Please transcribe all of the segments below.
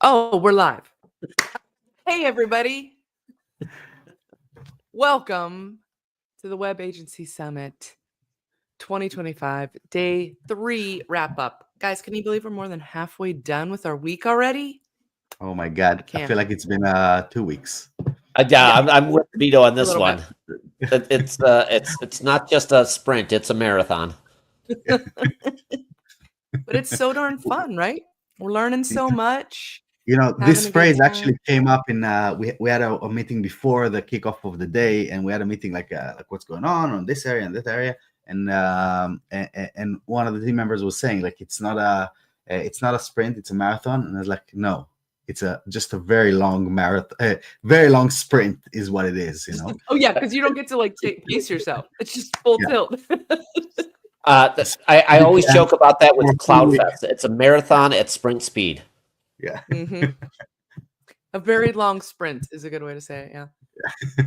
Oh, we're live. Hey, everybody. Welcome to the Web Agency Summit 2025, Day 3 wrap-up. Guys, can you believe we're more than halfway done with our week already? Oh my God. I Can't. feel like it's been 2 weeks. Yeah, I'm with Vito on A this little one. It's not just a sprint; it's a marathon. But it's so darn fun, right? We're learning so much. This Having a good phrase time. actually came up in we had a meeting before the kickoff of the day, and we had a meeting like what's going on this area and that area, and one of the team members was saying like it's not a sprint, it's a marathon, and I was like, no, it's just a very long marathon, very long sprint is what it is, Oh yeah, because you don't get to like pace yourself. It's just full tilt. I always joke about that with CloudFest. It's a marathon at sprint speed. Yeah. A very long sprint is a good way to say it. Yeah.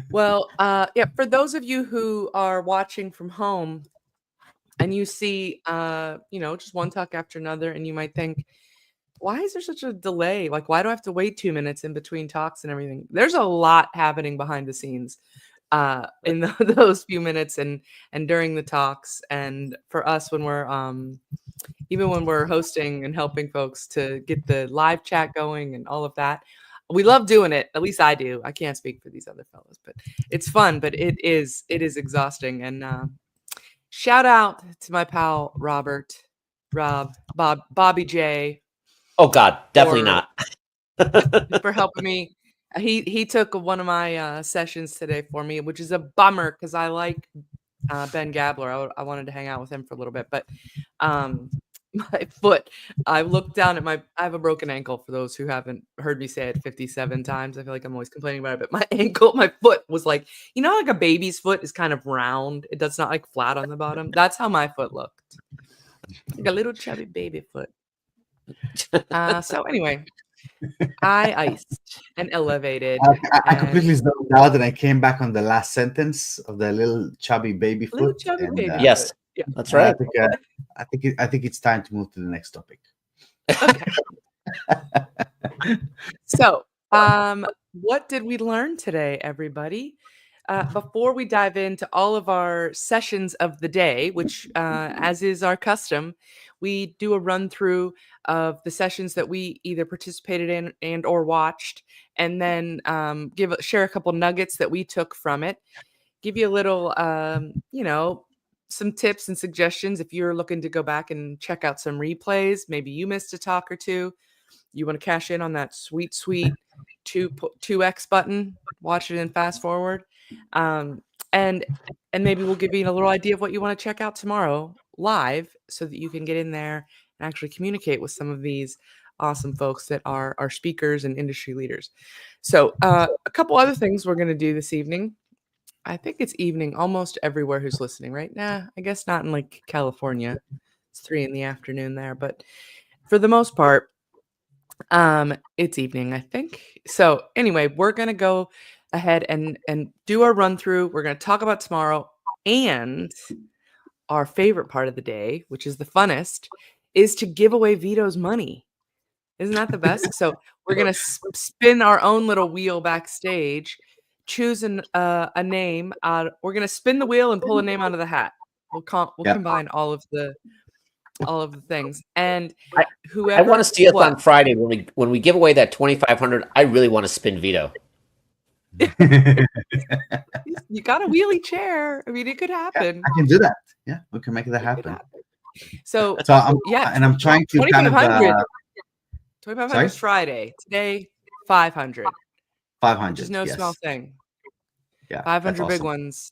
Well, yeah, for those of you who are watching from home and you see, just one talk after another, and you might think, why is there such a delay? Like, why do I have to wait 2 minutes in between talks and everything? There's a lot happening behind the scenes in those few minutes and during the talks. And for us, when we're even when we're hosting and helping folks to get the live chat going and all of that, we love doing it. At least I do. I can't speak for these other fellows, but it's fun, but it is exhausting. And shout out to my pal Robert, Bobby J. Oh God, definitely not. For helping me. He took one of my sessions today for me, which is a bummer because I like Ben Gabler. I wanted to hang out with him for a little bit, but my foot, I looked down at I have a broken ankle, for those who haven't heard me say it 57 times. I feel like I'm always complaining about it, but my foot was like, like a baby's foot is kind of round. It does not like flat on the bottom. That's how my foot looked. Like a little chubby baby foot. So anyway, I iced and elevated. I completely zoned out, and I came back on the last sentence of the little chubby baby foot. Little chubby baby. Yes, yeah. That's right. I think it's time to move to the next topic. Okay. So, what did we learn today, everybody? Before we dive into all of our sessions of the day, which, as is our custom, we do a run through of the sessions that we either participated in and or watched, and then share a couple nuggets that we took from it. Give you a little, some tips and suggestions if you're looking to go back and check out some replays. Maybe you missed a talk or two. You want to cash in on that sweet 2x button, watch it and fast forward. And maybe we'll give you a little idea of what you want to check out tomorrow live so that you can get in there and actually communicate with some of these awesome folks that are our speakers and industry leaders. So a couple other things we're going to do this evening. I think it's evening almost everywhere who's listening right now. I guess not in like California. It's 3 p.m. there, but for the most part, it's evening, I think. So anyway, we're gonna go ahead and do our run through. We're gonna talk about tomorrow, and our favorite part of the day, which is the funnest, is to give away Vito's money. Isn't that the best? So we're gonna spin our own little wheel backstage, choose a name. We're gonna spin the wheel and pull a name out of the hat. We'll combine all of the things, and whoever. I want to see us on Friday when we give away that 2,500. I really want to spin Vito. You got a wheelie chair. I mean, it could happen. I can do that. Yeah, we can make that happen. So I'm trying to 2,500. 2,500 is Friday. Today, 500. 500, which is no small thing. Yeah, 500 big ones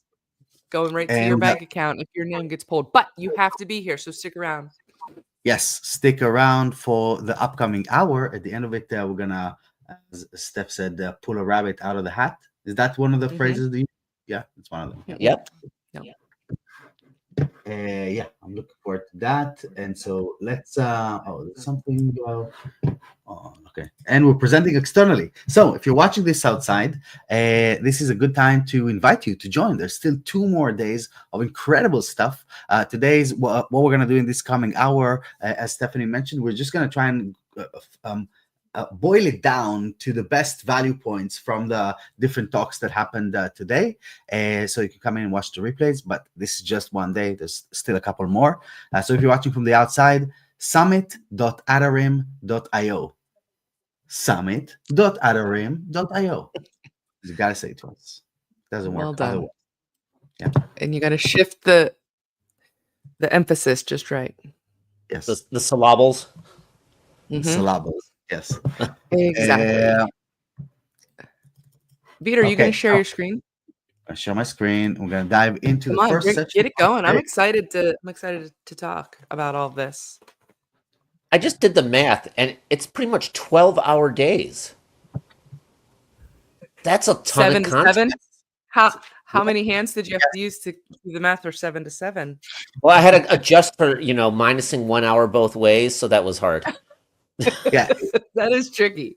going right to your bank account if your name gets pulled. But you have to be here, so stick around. Yes, stick around for the upcoming hour. At the end of it, we're gonna, as Steph said, pull a rabbit out of the hat. Is that one of the phrases? Yeah, it's one of them. Yep. Yeah, I'm looking forward to that. And so let's. There's something. Okay. And we're presenting externally. So if you're watching this outside, this is a good time to invite you to join. There's still 2 more days of incredible stuff. Today's what we're going to do in this coming hour, as Stephanie mentioned, we're just going to try and boil it down to the best value points from the different talks that happened today. So you can come in and watch the replays, but this is just one day. There's still a couple more. So if you're watching from the outside, summit.adarim.io. Summit.adarim.io. You got to say it twice. Doesn't Well work done. otherwise. Yeah. And you got to shift the emphasis just right. Yes. The syllables. Syllables. Yes. Exactly. Peter, are you going Okay. to share your screen? I'll share my screen. We're going to dive into Come the on, first section. get it going. I'm Okay. excited to talk about all this. I just did the math, and it's pretty much 12-hour days. That's a ton 7 of to content. 7. How many hands did you have to use to do the math for 7 to 7? Well, I had to adjust for, minusing 1 hour both ways, so that was hard. Yeah. That is tricky.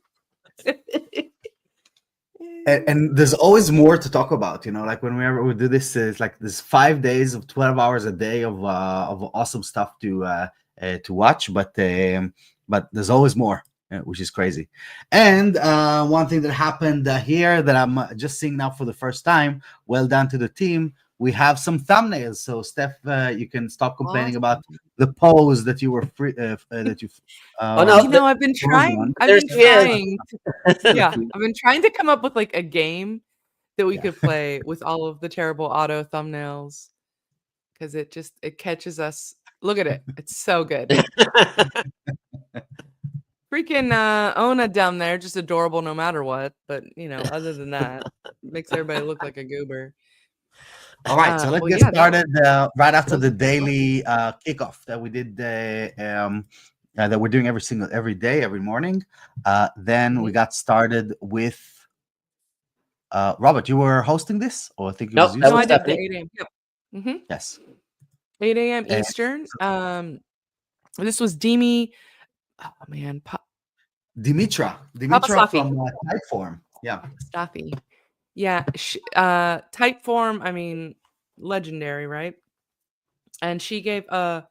And there's always more to talk about, like whenever we do this, it's like there's 5 days of 12 hours a day of awesome stuff to watch, but there's always more, which is crazy. And one thing that happened here that I'm just seeing now for the first time, well done to the team, we have some thumbnails. So Steph, you can stop complaining about the pose that you were free that you I've been trying. Yeah, I've been trying to come up with like a game that we could play with all of the terrible auto thumbnails, because it catches us. Look at it. It's so good. Freaking Ona down there, just adorable no matter what. But other than that, makes everybody look like a goober. All right, so let's get started right after the daily kickoff that we did that we're doing every day, every morning. Then we got started with Robert. You were hosting this, or I think it was you. No, I did the 8 a.m. Yep. Yes. 8 a.m. Eastern. This was Dimi. Oh man, Dimitra from Typeform. Yeah. Staffy. Yeah. Typeform. I mean, legendary, right? And she gave a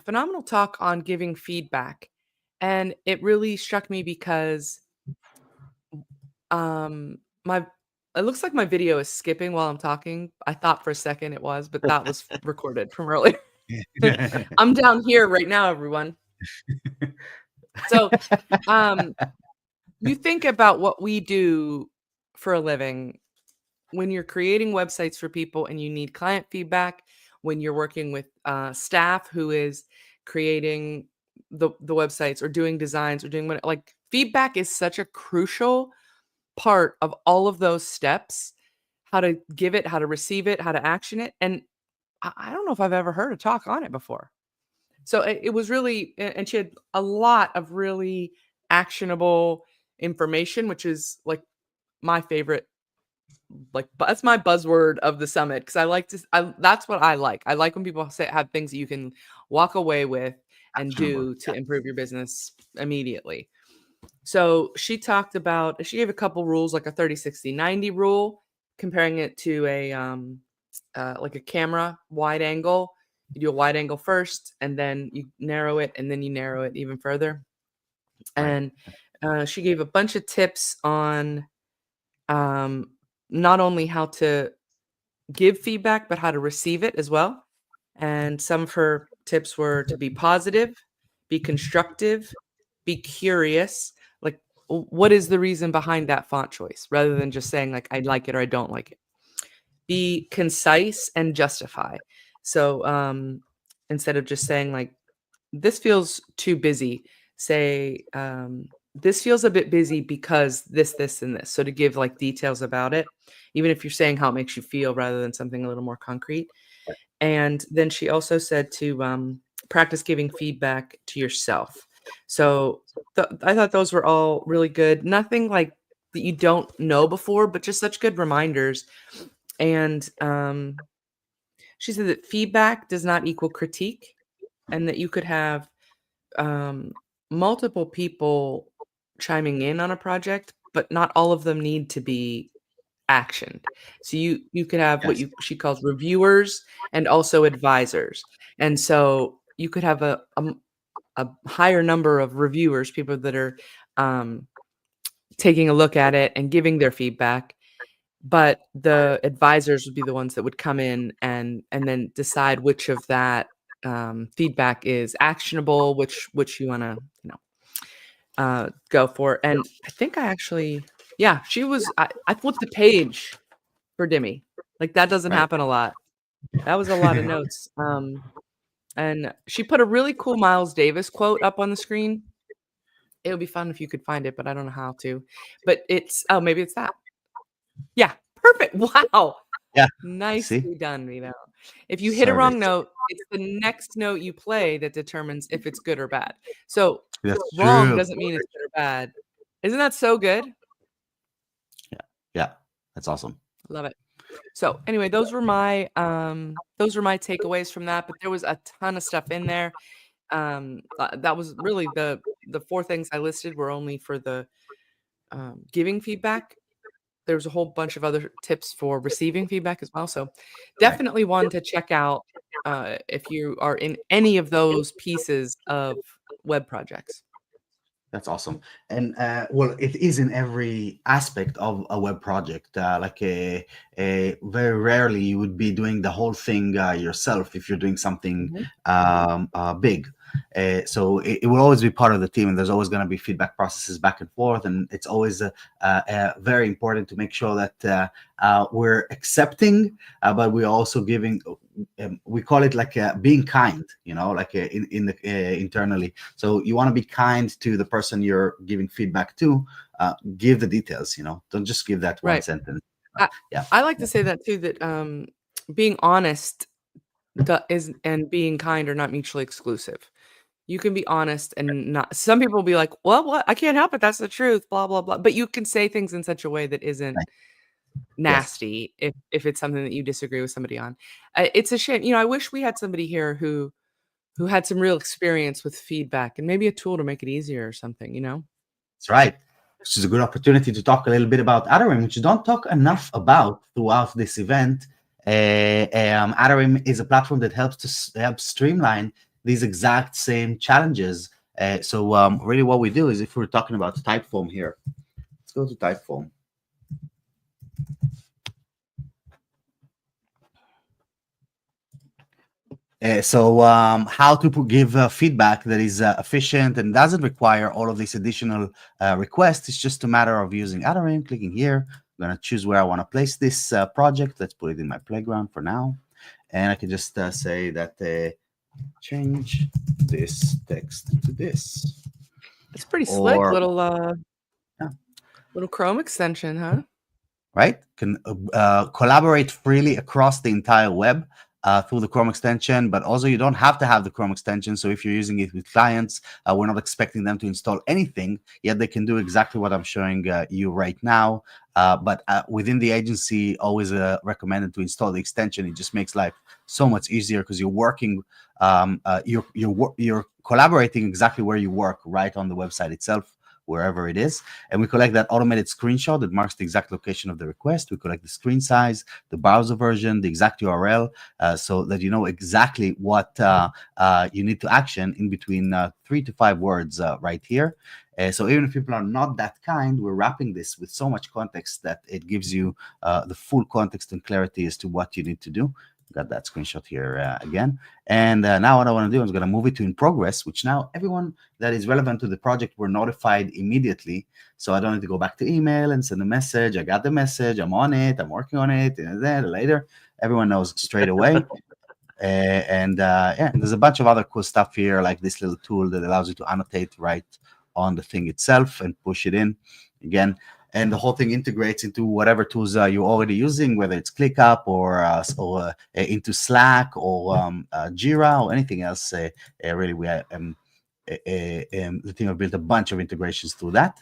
phenomenal talk on giving feedback, and it really struck me because it looks like my video is skipping while I'm talking. I thought for a second it was, but that was recorded from earlier. I'm down here right now, everyone. So, you think about what we do for a living when you're creating websites for people and you need client feedback, when you're working with staff who is creating the websites or doing designs or doing what, like, feedback is such a crucial part of all of those steps, how to give it, how to receive it, how to action it. And I don't know if I've ever heard a talk on it before. So it was really, and she had a lot of really actionable information, which is like my favorite, like that's my buzzword of the summit, because that's what I like. I like when people have things that you can walk away with and do to improve your business immediately. So she gave a couple rules, like a 30-60-90 rule, comparing it to a like a camera wide angle. You do a wide angle first, and then you narrow it, and then you narrow it even further. And she gave a bunch of tips on not only how to give feedback, but how to receive it as well. And some of her tips were to be positive, be constructive, be curious. Like, what is the reason behind that font choice? Rather than just saying, like, I like it or I don't like it. Be concise and justify. So instead of just saying, like, this feels too busy, say, this feels a bit busy because this, and this. So to give like details about it, even if you're saying how it makes you feel rather than something a little more concrete. And then she also said to practice giving feedback to yourself. So I thought those were all really good. Nothing like that you don't know before, but just such good reminders. And she said that feedback does not equal critique, and that you could have multiple people chiming in on a project, but not all of them need to be actioned. So you could have what she calls reviewers and also advisors. And so you could have a a higher number of reviewers, people that are taking a look at it and giving their feedback. But the advisors would be the ones that would come in and then decide which of that feedback is actionable, which you want to go for. And I think she was. I flipped the page for Dimmy. Like that doesn't Right. happen a lot. That was a lot of notes. And she put a really cool Miles Davis quote up on the screen. It would be fun if you could find it, but I don't know how to. But maybe it's that. Yeah, perfect. Wow. Yeah. Nicely See? done, Vito. If you hit a Service. wrong note, it's the next note you play that determines if it's good or bad. So That's wrong true. doesn't mean it's good or bad. Isn't that so good? Yeah. That's awesome. Love it. So anyway, those were my takeaways from that. But there was a ton of stuff in there. That was really the 4 things I listed were only for the giving feedback. There's a whole bunch of other tips for receiving feedback as well. So definitely one to check out if you are in any of those pieces of web projects. That's awesome. And well, it is in every aspect of a web project. Very rarely you would be doing the whole thing yourself if you're doing something big. So it will always be part of the team, and there's always going to be feedback processes back and forth. And it's always very important to make sure that we're accepting, but we're also giving. We call it like being kind, like internally. So you want to be kind to the person you're giving feedback to. Give the details, don't just give that one sentence. I like to say that too, that being honest and being kind are not mutually exclusive. You can be honest and not. Some people will be like, well, what? I can't help it. That's the truth, blah, blah, blah. But you can say things in such a way that isn't nasty if it's something that you disagree with somebody on. It's a shame. I wish we had somebody here who had some real experience with feedback and maybe a tool to make it easier or something. That's right. Which is a good opportunity to talk a little bit about Adarim, which you don't talk enough about throughout this event. Adarim is a platform that helps streamline these exact same challenges. So really what we do is, if we're talking about Typeform here, let's go to Typeform. So how to give feedback that is efficient and doesn't require all of these additional requests. It's just a matter of using Adarim, clicking here. I'm going to choose where I want to place this project. Let's put it in my playground for now. And I can just say that change this text to this. It's pretty slick, little Chrome extension, huh? Right? Can collaborate freely across the entire web through the Chrome extension, but also you don't have to have the Chrome extension. So if you're using it with clients, we're not expecting them to install anything, yet they can do exactly what I'm showing you right now. But within the agency, always recommended to install the extension. It just makes life so much easier because you're working, you're collaborating exactly where you work, right on the website itself, wherever it is. And we collect that automated screenshot that marks the exact location of the request. We collect the screen size, the browser version, the exact URL, so that you know exactly what you need to action in between 3 to 5 words right here. So even if people are not that kind, we're wrapping this with so much context that it gives you the full context and clarity as to what you need to do. Got that screenshot here again. And now what I want to do is I'm going to move it to in progress, which now everyone that is relevant to the project were notified immediately. So I don't need to go back to email and send a message. I got the message. I'm on it. I'm working on it. And then later, everyone knows straight away. And there's a bunch of other cool stuff here, like this little tool that allows you to annotate right on the thing itself and push it in again. And the whole thing integrates into whatever tools you're already using, whether it's ClickUp or into Slack or Jira or anything else. Really, we the team have built a bunch of integrations through that.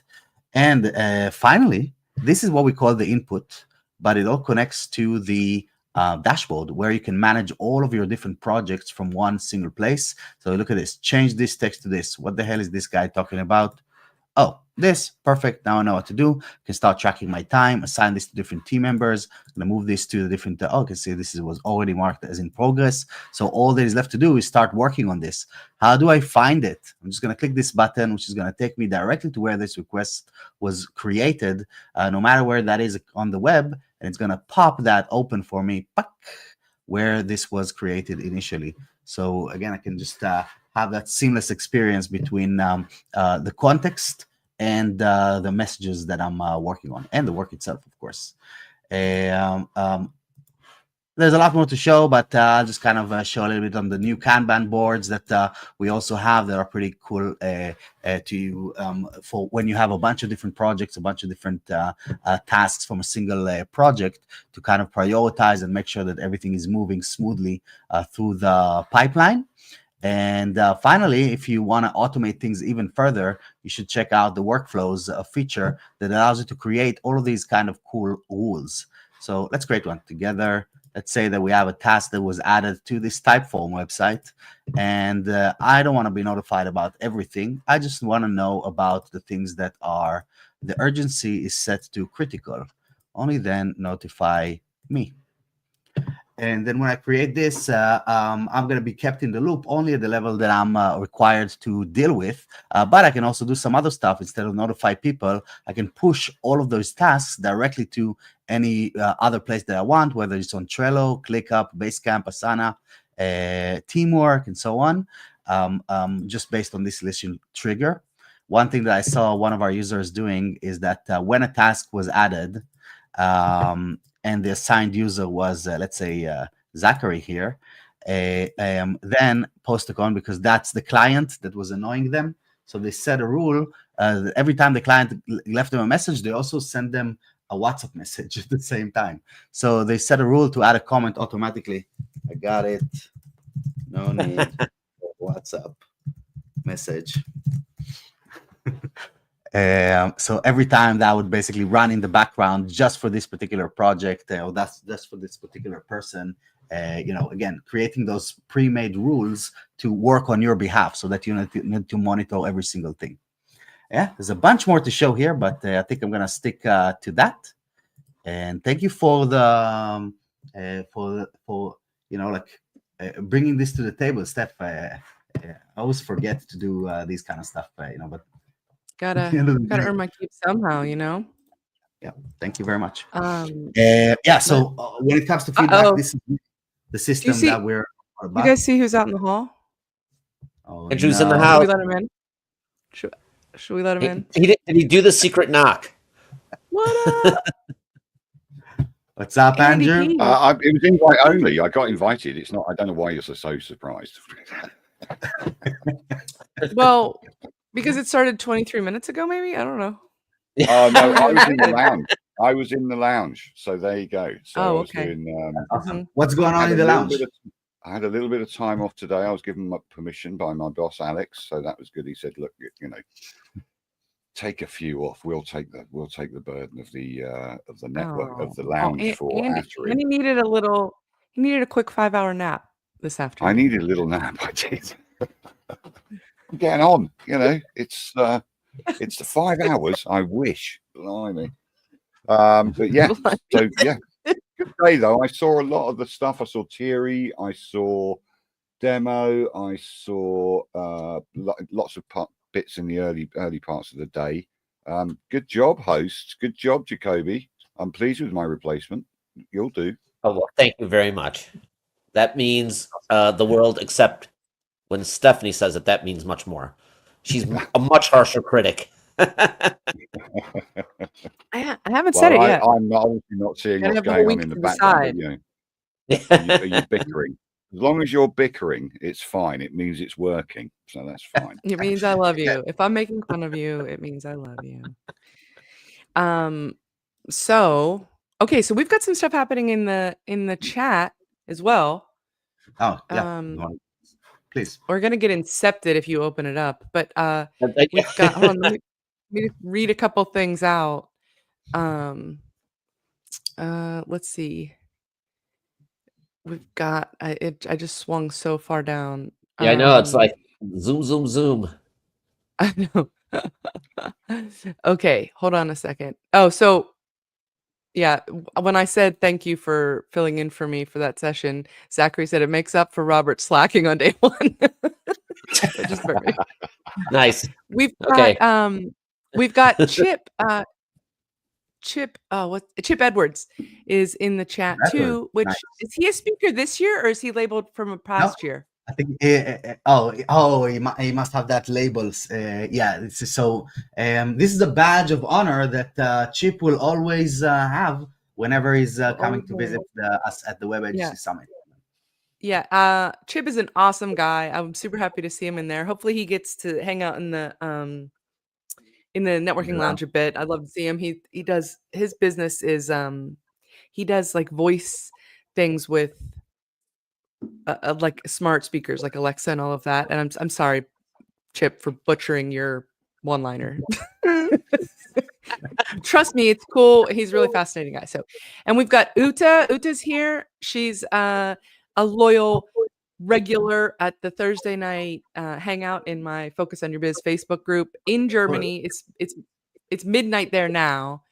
And finally, this is what we call the input, but it all connects to the dashboard where you can manage all of your different projects from one single place. So look at this, change this text to this. What the hell is this guy talking about? Oh, this. Perfect. Now I know what to do. I can start tracking my time, assign this to different team members. I'm going to move this to the different, okay, see, was already marked as in progress. So all that is left to do is start working on this. How do I find it? I'm just going to click this button, which is going to take me directly to where this request was created, no matter where that is on the web. And it's going to pop that open for me, where this was created initially. So again, I can just have that seamless experience between the context and the messages that I'm working on, and the work itself, of course. There's a lot more to show, but I'll just kind of show a little bit on the new Kanban boards that we also have that are pretty cool for when you have a bunch of different projects, a bunch of different tasks from a single project, to kind of prioritize and make sure that everything is moving smoothly through the pipeline. And finally, if you want to automate things even further, you should check out the workflows feature that allows you to create all of these kind of cool rules. So let's create one together. Let's say that we have a task that was added to this Typeform website, and I don't want to be notified about everything. I just want to know about the things that are, the urgency is set to critical. Only then notify me. And then when I create this, I'm going to be kept in the loop only at the level that I'm required to deal with. But I can also do some other stuff. Instead of notify people, I can push all of those tasks directly to any other place that I want, whether it's on Trello, ClickUp, Basecamp, Asana, Teamwork, and so on, just based on this listen trigger. One thing that I saw one of our users doing is that when a task was added, and the assigned user was, let's say, Zachary here, then post a comment, because that's the client that was annoying them. So they set a rule. Every time the client left them a message, they also send them a WhatsApp message at the same time. So they set a rule to add a comment automatically. I got it. No need for WhatsApp message. So every time that would basically run in the background just for this particular project, or that's just for this particular person. Again, creating those pre-made rules to work on your behalf, so that you need to monitor every single thing. Yeah, there's a bunch more to show here, but I think I'm gonna stick to that. And thank you for the bringing this to the table, Steph. I always forget to do these kind of stuff, but. Gotta earn my keep somehow, Yeah, thank you very much. When it comes to feedback, this is the system that we're about. You guys see who's out in the hall? Oh, Andrew's in the house. Should we let him in? Should we let him in? Did he do the secret knock? What up? What's up, Andrew? It was invite only. I got invited. It's not. I don't know why you're so surprised. Well, because it started 23 minutes ago, maybe? I don't know. Oh no, I was in the lounge. I was in the lounge. So there you go. So okay. What's going on in the lounge? I had a little bit of time off today. I was given permission by my boss, Alex. So that was good. He said, "Look, take a few off. We'll take the burden of the network of the lounge for after." And he needed a quick 5-hour nap this afternoon. I needed a little nap. I did. I'm getting on. It's the 5 hours. I wish. Blimey. But yeah. So yeah. Good day though. I saw a lot of the stuff. I saw Thierry. I saw demo. I saw lots of bits in the early parts of the day. Good job, host. Good job, Jacoby. I'm pleased with my replacement. You'll do. Oh, well, thank you very much. That means the world, except when Stephanie says it, that means much more. She's a much harsher critic. I haven't said it yet. I'm obviously not seeing what's going on in the background. Are you bickering? As long as you're bickering, it's fine. It means it's working, so that's fine. It means I love you. If I'm making fun of you, it means I love you. So we've got some stuff happening in the chat as well. Oh, yeah. Please. We're gonna get incepted if you open it up, but we've got. Hold on, let me read a couple things out. Let's see. We've got. I just swung so far down. Yeah, I know. It's like zoom, zoom, zoom. I know. Okay, hold on a second. Oh, so yeah, when I said thank you for filling in for me for that session, Zachary said it makes up for Robert slacking on day one, which is perfect. Nice. We've Okay. got Chip. Chip Edwards is in the chat Edwards, too. Which nice. is he a speaker this year, or is he labeled from a No, past year? I think he must have that labels. Yeah, this is a badge of honor that Chip will always have whenever he's coming to visit us at the Web Yeah. Agency Summit. Yeah, Chip is an awesome guy. I'm super happy to see him in there. Hopefully he gets to hang out in the networking lounge a bit. I'd love to see him. He does, his business is he does like voice things with like smart speakers like Alexa and all of that. And I'm sorry, Chip, for butchering your one-liner. Trust me, it's cool. He's a really fascinating guy. So, and we've got Uta. Uta's here. She's a loyal regular at the Thursday night hangout in my Focus on Your Biz Facebook group in Germany. It's midnight there now,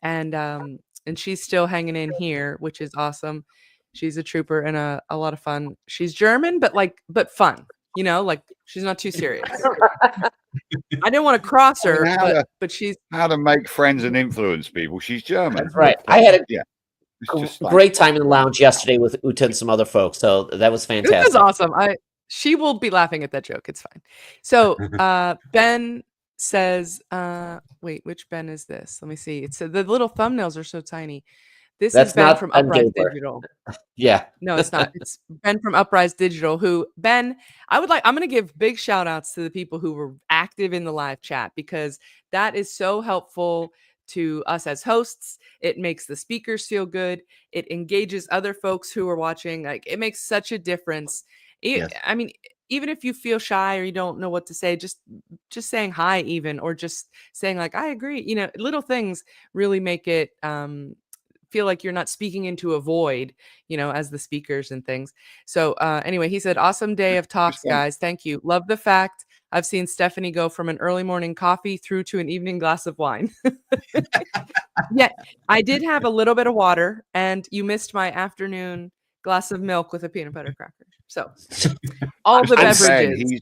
and she's still hanging in here, which is awesome. She's a trooper and a lot of fun. She's German, but fun. You know, like she's not too serious. I didn't want to cross her, but she's how to make friends and influence people. She's German. That's right. I had a great time in the lounge yesterday with Uta and some other folks, so that was fantastic. Uta's awesome. She will be laughing at that joke. It's fine. So Ben says, wait, which Ben is this? Let me see. It's the little thumbnails are so tiny. That's is Ben not from Ben Uprise Gilbert. Digital. Yeah. No, it's not. It's Ben from Uprise Digital, who, Ben, I'm going to give big shout outs to the people who were active in the live chat, because that is so helpful to us as hosts. It makes the speakers feel good. It engages other folks who are watching. Like, it makes such a difference. Yes. I mean, even if you feel shy or you don't know what to say, just saying hi, even, or just saying like, I agree, little things really make it, feel like you're not speaking into a void, as the speakers and things. So anyway, he said, awesome day of talks, guys. Thank you. Love the fact I've seen Stephanie go from an early morning coffee through to an evening glass of wine. Yeah, I did have a little bit of water, and you missed my afternoon glass of milk with a peanut butter cracker. So all the beverages.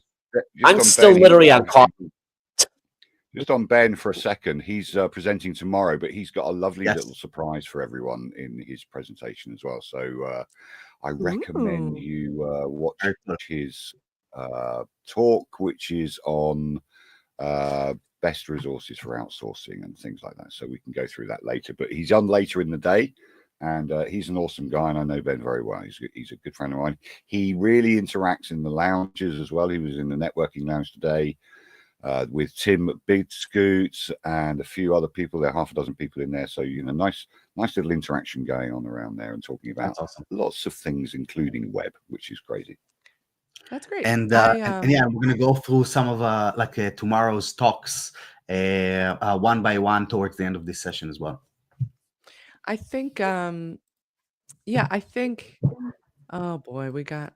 I'm still literally on coffee. Just on Ben for a second, he's presenting tomorrow, but he's got a lovely little surprise for everyone in his presentation as well. So I recommend you watch his talk, which is on best resources for outsourcing and things like that. So we can go through that later. But he's on later in the day, and he's an awesome guy, and I know Ben very well. He's a good friend of mine. He really interacts in the lounges as well. He was in the networking lounge today. With Tim at Big Scoots and a few other people. There are half a dozen people in there. So, nice little interaction going on around there and talking about lots of things, including web, which is crazy. That's great. And yeah, we're going to go through some of tomorrow's talks one by one towards the end of this session as well. I think, oh boy, we got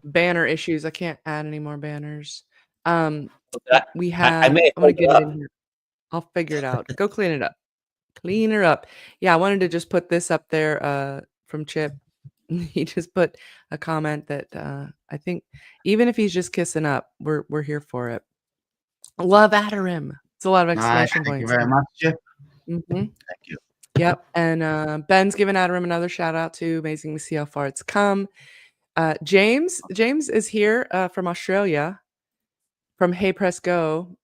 banner issues. I can't add any more banners. We have, I'm gonna get it in here. I'll figure it out. Go clean it up. Clean her up. Yeah, I wanted to just put this up there from Chip. He just put a comment that I think even if he's just kissing up, we're here for it. Love Adarim. It's a lot of exclamation points. Thank you very much, Chip. Thank you. Yep. And Ben's giving Adarim another shout out too. Amazing to see how far it's come. James is here from Australia, from Hey Press Go.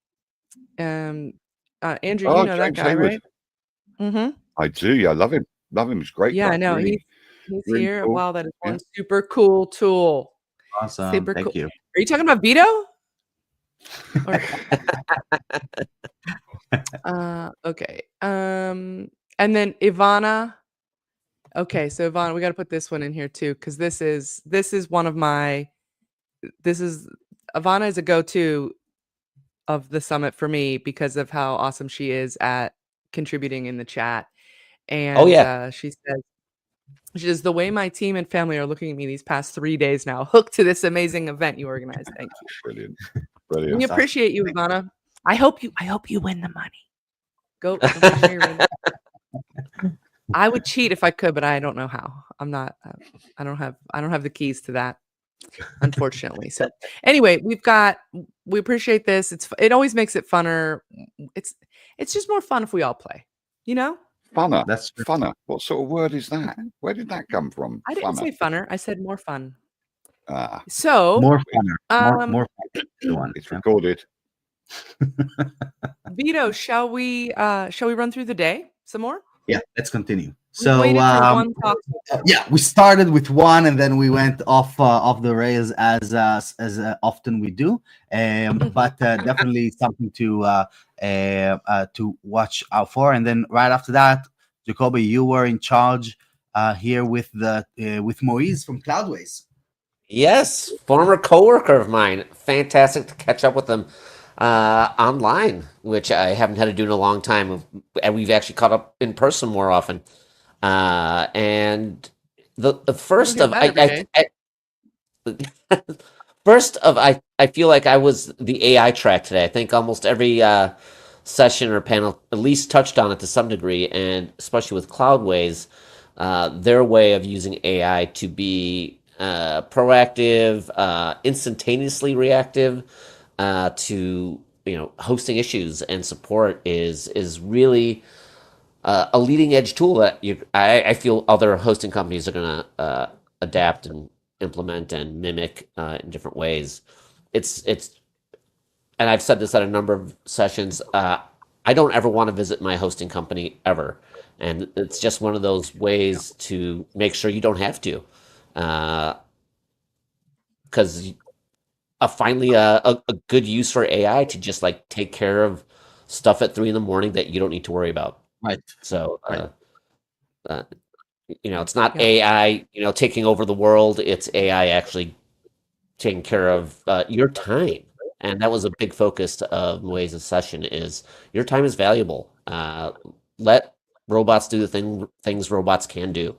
Andrew, you know that guy, right? Mm-hmm. I do. Yeah, I love him. He's great. Yeah, I know. Really, he's really here. cool. Wow, that is one super cool tool. Awesome. Super Thank cool. you. Are you talking about Vito? Okay. And then Ivana. Okay, so Ivana, we got to put this one in here too, because this is one of my. Ivana is a go-to of the summit for me because of how awesome she is at contributing in the chat. And she says, the way my team and family are looking at me these past 3 days now, hooked to this amazing event you organized. Thank you. Brilliant. Brilliant. We appreciate you, Ivana. I hope you win the money. Go make sure you're in. I would cheat if I could, but I don't know how. I'm not. I don't have the keys to that, unfortunately. So anyway, we appreciate this. It always makes it funner. It's just more fun if we all play. You know. Funner. That's true. Funner. What sort of word is that? Where did that come from? I didn't Funner. say funner. I said more fun. Ah, So More funner. More fun. it's recorded. Vito, shall we run through the day some more? Yeah, let's continue. We So waited for one talk. yeah, we started with one, and then we went off the rails as often we do. But definitely something to watch out for. And then right after that, Jacoby, you were in charge here with Moise from Cloudways. Yes, former coworker of mine. Fantastic to catch up with them online, which I haven't had to do in a long time. And we've actually caught up in person more often. And the first hear of that every I feel like I was the AI track today. I think almost every session or panel at least touched on it to some degree, and especially with Cloudways, their way of using AI to be proactive, instantaneously reactive to hosting issues and support is really a leading edge tool that I feel other hosting companies are going to adapt and implement and mimic in different ways. It's and I've said this at a number of sessions. I don't ever want to visit my hosting company ever, and it's just one of those ways to make sure you don't have to, because finally a good use for AI to just like take care of stuff at 3 a.m. that you don't need to worry about. Right. So, Right. it's not Yeah. AI, taking over the world. It's AI actually taking care of your time, and that was a big focus of Moise's session. Is your time is valuable. Let robots do the things robots can do.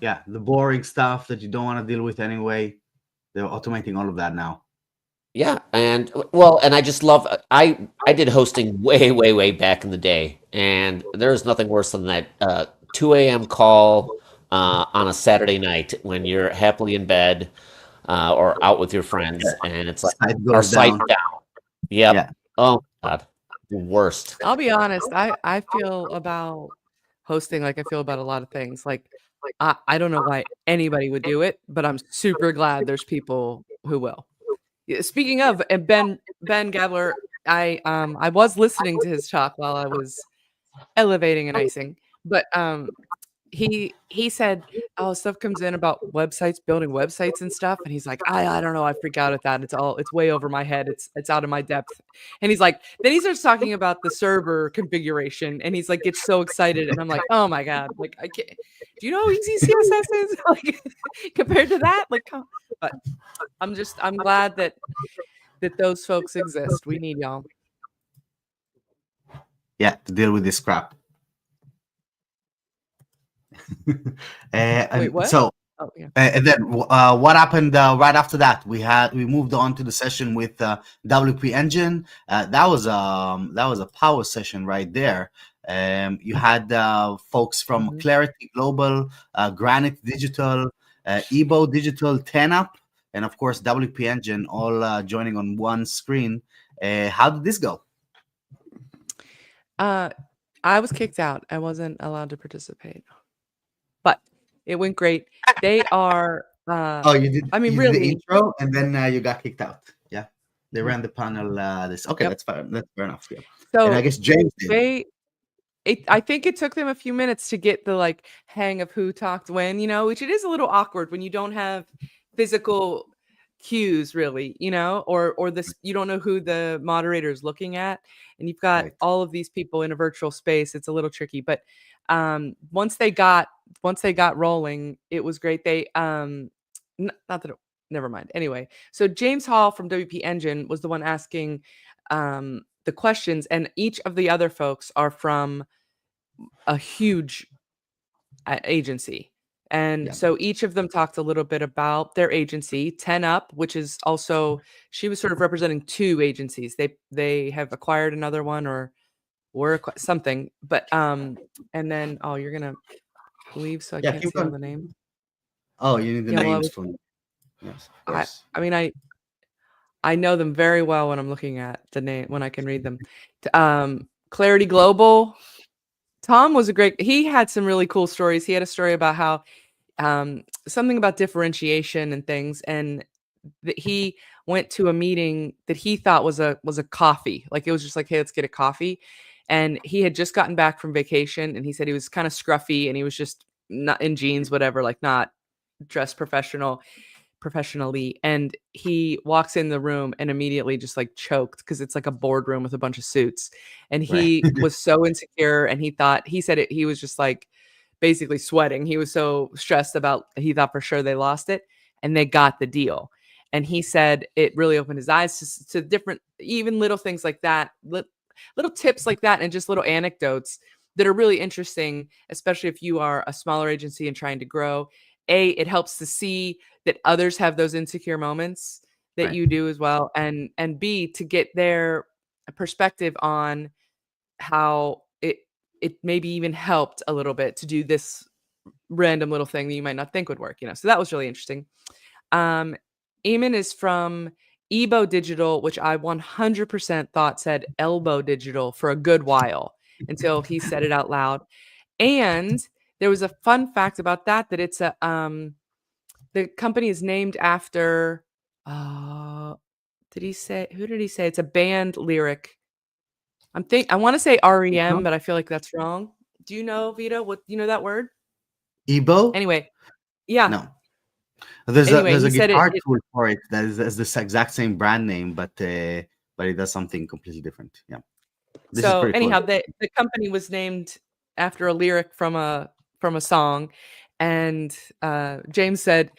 Yeah, the boring stuff that you don't want to deal with anyway, they're automating all of that now. Yeah, and well, and I just love I did hosting way back in the day, and there's nothing worse than that 2 a.m. call on a Saturday night when you're happily in bed or out with your friends, and it's like Site our goes site down. down. Yep. Yeah. Oh God, the worst. I'll be honest. I feel about hosting like I feel about a lot of things. Like I don't know why anybody would do it, but I'm super glad there's people who will. Yeah, speaking of, and Ben Gabler, I was listening to his talk while I was elevating and icing, but he said, oh, stuff comes in about websites, building websites and stuff, and he's like, I don't know, I freak out at that. It's way over my head. It's out of my depth. And he's like, then he starts talking about the server configuration, and he's like, gets so excited, and I'm like, oh my god, like I can't. Do you know how easy CSS is? Like compared to that, like, but I'm glad that those folks exist. We need y'all. Yeah, to deal with this crap. Wait, what? So, oh yeah. And then what happened right after that? We moved on to the session with WP Engine. That was a power session right there. You had folks from Clarity Global, Granite Digital, Ebo Digital, 10up, and of course WP Engine, all joining on one screen. How did this go? I was kicked out. I wasn't allowed to participate, but it went great. They are. Oh, you did. I mean, you really. did the intro, and then you got kicked out. Yeah, they ran the panel. Okay, Yep. that's fair. That's fair enough. Yeah. So And I guess James did. I think it took them a few minutes to get the like hang of who talked when, which it is a little awkward when you don't have physical cues really, or this, you don't know who the moderator is looking at, and you've got Right. all of these people in a virtual space. It's a little tricky, but once they got rolling, it was great. They not that never mind. Anyway, so James Hall from WP Engine was the one asking the questions, and each of the other folks are from a huge agency. And so each of them talked a little bit about their agency, 10 Up, which is also, she was sort of representing 2 agencies. They have acquired another one or were something, but and then you're gonna leave so I can't keep see all going. the names. Oh, you need the Yeah, well, names from. Yes, of course. I mean I know them very well when I'm looking at the name when I can read them. Clarity Global. Tom was he had some really cool stories. He had a story about how something about differentiation and things, and that he went to a meeting that he thought was a coffee. Like it was just like, hey, let's get a coffee. And he had just gotten back from vacation, and he said he was kind of scruffy and he was just not in jeans, whatever, like not dressed professionally, and he walks in the room and immediately just like choked because it's like a boardroom with a bunch of suits, and Right. he was so insecure, and he said he was just like basically sweating. He was so stressed about, he thought for sure they lost it, and they got the deal. And he said it really opened his eyes to different, even little things like that, little tips like that, and just little anecdotes that are really interesting, especially if you are a smaller agency and trying to grow. It helps to see that others have those insecure moments that Right. you do as well, and B, to get their perspective on how it maybe even helped a little bit to do this random little thing that you might not think would work, so that was really interesting. Eamon is from Ebo Digital, which I 100% thought said Elbow Digital for a good while until he said it out loud. And there was a fun fact about that it's a the company is named after who did he say it's a band lyric. I want to say REM, but I feel like that's wrong. Do you know, Vito? What, you know that word? Ebo? Anyway, yeah. No. There's Anyway, a he said guitar tool for it that is the exact same brand name, but it does something completely different. Yeah. This is So pretty cool. anyhow, the company was named after a lyric from a song, and James said,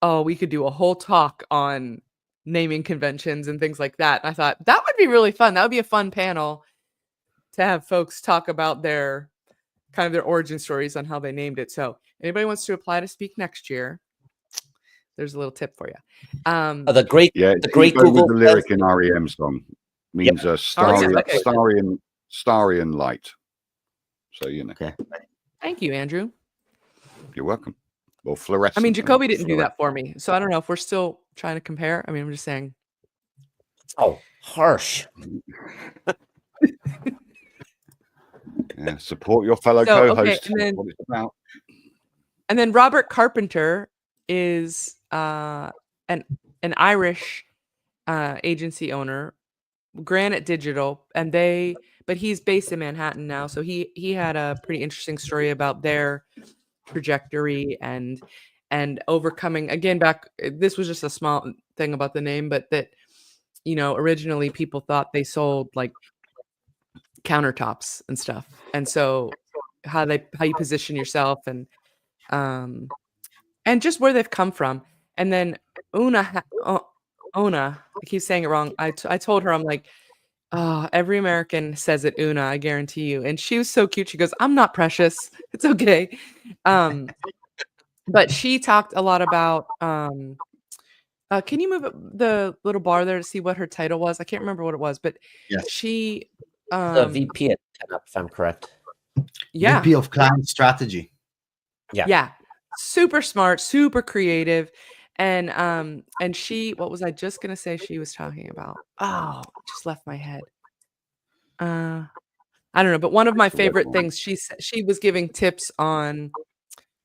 "Oh, we could do a whole talk on naming conventions and things like that." And I thought that would be really fun. That would be a fun panel to have folks talk about their kind of their origin stories on how they named it. So anybody wants to apply to speak next year, there's a little tip for you. The great with Google the lyric in REM song means starry and light. So Okay. Thank you, Andrew. You're welcome. Or fluorescent. I mean, Jacoby didn't do that for me, so I don't know if we're still trying to compare. I mean, I'm just saying. Oh, harsh. Yeah, support your fellow co-hosts. Okay, What it's about. And then Robert Carpenter is an Irish agency owner, Granite Digital, but he's based in Manhattan now. So he had a pretty interesting story about their trajectory and overcoming, again, this was just a small thing about the name, but that, originally people thought they sold like countertops and stuff. And so how you position yourself and just where they've come from. And then Una, I keep saying it wrong. I told her, I'm like, oh, every American says it, Una, I guarantee you. And she was so cute. She goes, I'm not precious. It's okay. But she talked a lot about, can you move the little bar there to see what her title was? I can't remember what it was, but yes. She, the VP at 10 Up, if I'm correct. Yeah. VP of Client Strategy. Yeah. Super smart, super creative. And she, what was I just gonna say she was talking about? Oh, it just left my head. I don't know, but one of my favorite things, she was giving tips on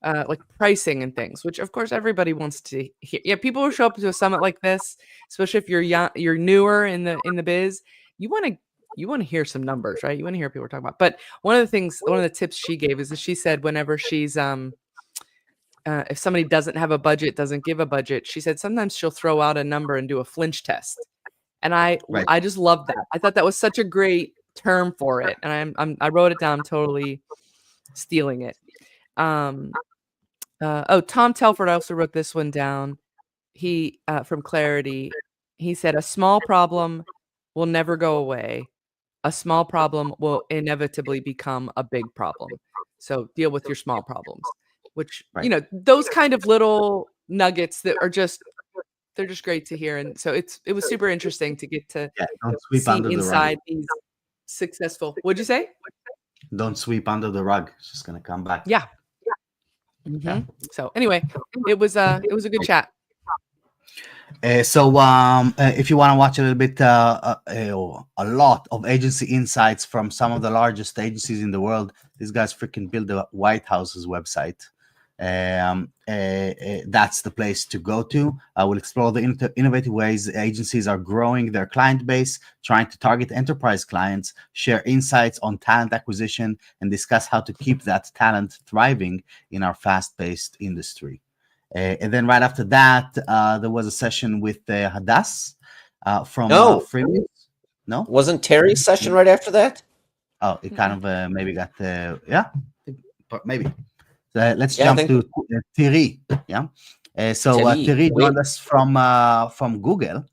like pricing and things, which of course everybody wants to hear. Yeah, people who show up to a summit like this, especially if you're young, you're newer in the biz, you want to hear some numbers, right? You want to hear what people are talking about. But one of the tips she gave is that she said whenever she's if somebody doesn't have a budget, doesn't give a budget, she said sometimes she'll throw out a number and do a flinch test. And I just love that. I thought that was such a great term for it. And I wrote it down, totally stealing it. Tom Telford also wrote this one down. He from Clarity. He said a small problem will never go away. A small problem will inevitably become a big problem. So deal with your small problems. which, Right. those kind of little nuggets that are they're just great to hear. And so it was super interesting to get to Yeah, don't sweep see under the rug. inside these successful. What'd you say? Don't sweep under the rug. It's just gonna come back. Yeah. Yeah. So anyway, it was a good chat. If you want to watch a little bit, a lot of agency insights from some of the largest agencies in the world, these guys freaking build the White House's website. That's the place to go to. We'll explore the innovative ways agencies are growing their client base, trying to target enterprise clients, share insights on talent acquisition, and discuss how to keep that talent thriving in our fast-paced industry. And then right after that, there was a session with Hadass from Freemium. No, wasn't Terry's session right after that? Oh, it kind of maybe got maybe. Let's jump to Thierry. Yeah. Thierry joined us from Google.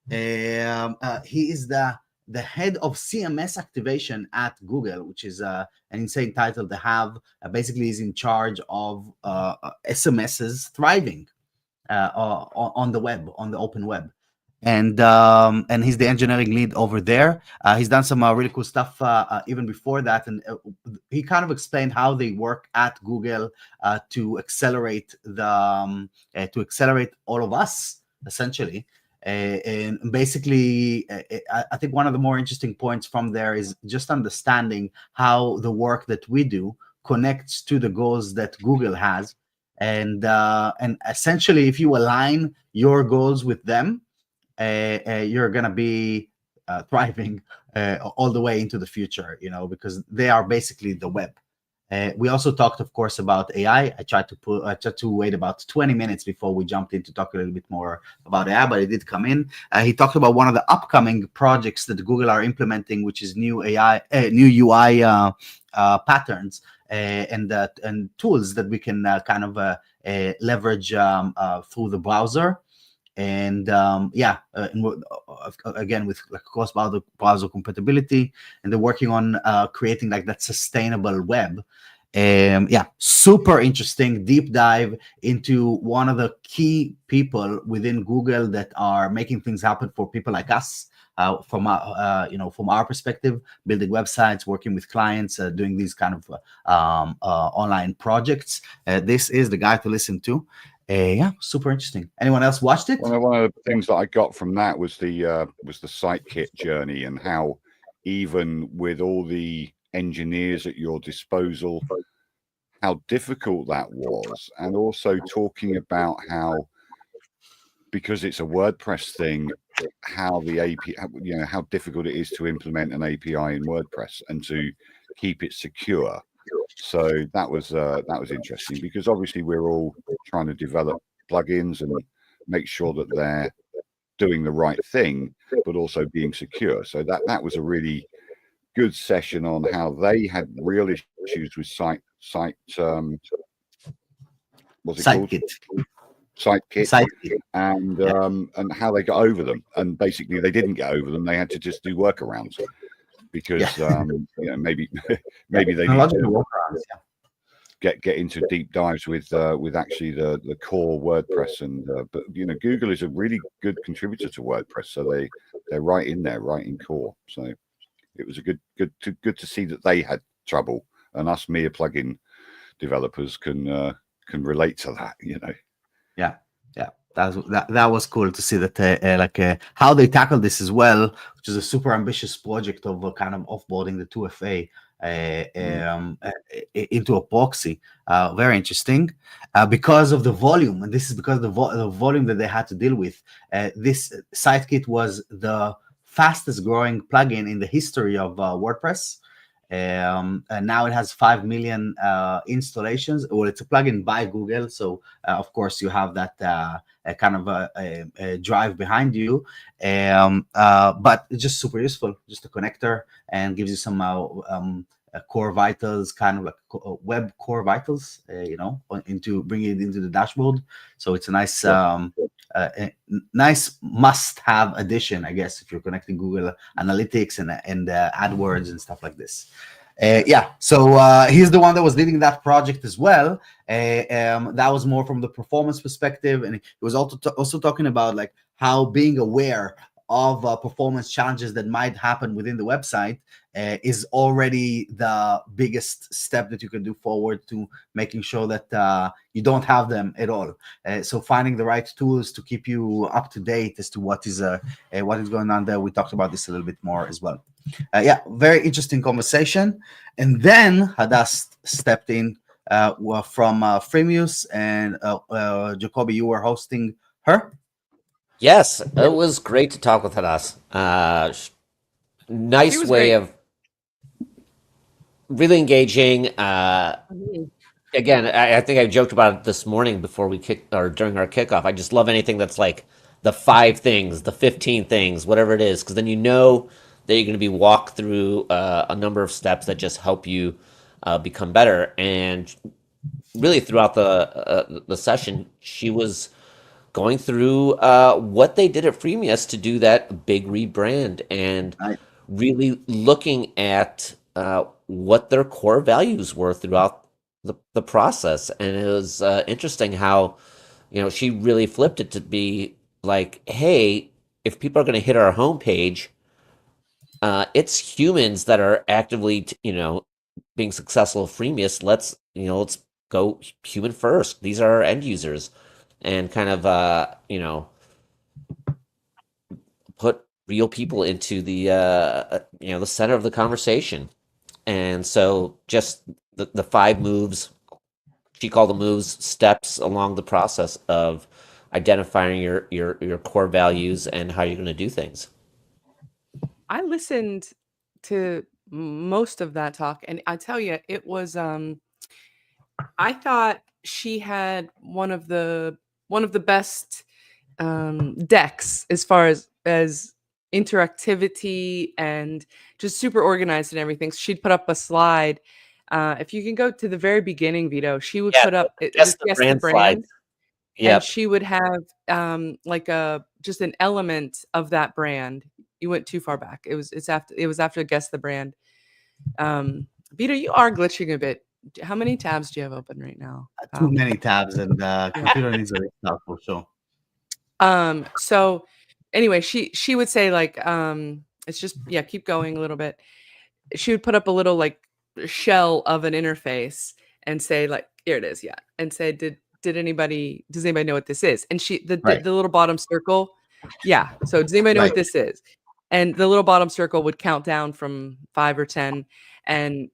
He is the head of CMS activation at Google, which is an insane title to have. Basically, he's in charge of SMSs thriving on the web, on the open web. And he's the engineering lead over there. He's done some really cool stuff even before that, and he kind of explained how they work at Google to accelerate all of us essentially. And basically, I think one of the more interesting points from there is just understanding how the work that we do connects to the goals that Google has, and essentially, if you align your goals with them, you're gonna be thriving all the way into the future, because they are basically the web. We also talked, of course, about AI. I tried to wait about 20 minutes before we jumped in to talk a little bit more about AI, but it did come in. He talked about one of the upcoming projects that Google are implementing, which is new UI patterns and tools that we can kind of leverage through the browser. And again, with cross browser compatibility, and they're working on creating like that sustainable web. Super interesting deep dive into one of the key people within Google that are making things happen for people like us. From our perspective, building websites, working with clients, doing these kind of online projects. This is the guy to listen to. Super interesting. Anyone else watched it? One of the things that I got from that was the SiteKit journey, and how even with all the engineers at your disposal, how difficult that was, and also talking about how, because it's a WordPress thing, how the API, how difficult it is to implement an API in WordPress and to keep it secure. So that was interesting, because obviously we're all trying to develop plugins and make sure that they're doing the right thing, but also being secure. So that was a really good session on how they had real issues with SiteKit, and how they got over them. And basically they didn't get over them. They had to just do workarounds, because maybe they need to get into deep dives with actually the core WordPress. And but Google is a really good contributor to WordPress, so they're right in there, right in core. So it was a good to see that they had trouble, and us mere plugin developers can relate to that. That was cool to see that how they tackled this as well, which is a super ambitious project of kind of offboarding the 2FA into a proxy. Very interesting because of the volume, and this is because of the volume that they had to deal with. This SiteKit was the fastest growing plugin in the history of WordPress. And now it has 5 million installations. Well, it's a plugin by Google, so of course you have that kind of a drive behind you. But it's just super useful, just a connector, and gives you some core vitals, kind of like web core vitals, into bringing it into the dashboard. So it's a nice nice must-have addition, I guess, if you're connecting Google Analytics and AdWords and stuff like this. Yeah, so he's the one that was leading that project as well. That was more from the performance perspective, and he was also talking about like how being aware of performance challenges that might happen within the website is already the biggest step that you can do forward to making sure that you don't have them at all. So finding the right tools to keep you up to date as to what is going on there. We talked about this a little bit more as well. Yeah, very interesting conversation. And then Hadass stepped in from Freemius, and Jacoby, you were hosting her. Yes, it was great to talk with Hadas. Nice was way great. of really engaging. Again, I think I joked about it this morning before we during our kickoff. I just love anything that's like the 5 things, the 15 things, whatever it is, because then you know that you're going to be walked through a number of steps that just help you become better. And really, throughout the session, she was going through what they did at Freemius to do that big rebrand and Right. really looking at what their core values were throughout the process. And it was interesting how, she really flipped it to be like, hey, if people are going to hit our homepage, it's humans that are actively, being successful at Freemius. Let's go human first. These are our end users, and kind of, put real people into the center of the conversation. And so just the 5 moves, she called the moves, steps along the process of identifying your core values and how you're going to do things. I listened to most of that talk, and I tell you, it was I thought she had one of the best decks as far as interactivity and just super organized and everything. So she'd put up a slide. If you can go to the very beginning, Vito, she would Yeah, put up it was guess the guess the brand slide. brand, and Yep. she would have like a just an element of that brand. You went too far back. It was after guess the brand. Vito, you are glitching a bit. How many tabs do you have open right now, Too pal? many tabs, and computer needs a restart for sure. So anyway, she would say like it's just keep going a little bit. She would put up a little like shell of an interface and say like, here it is, and say, does anybody know what this is? And Right. the little bottom circle, so does anybody know what Right. this is? And the little bottom circle would count down from 5 or 10, and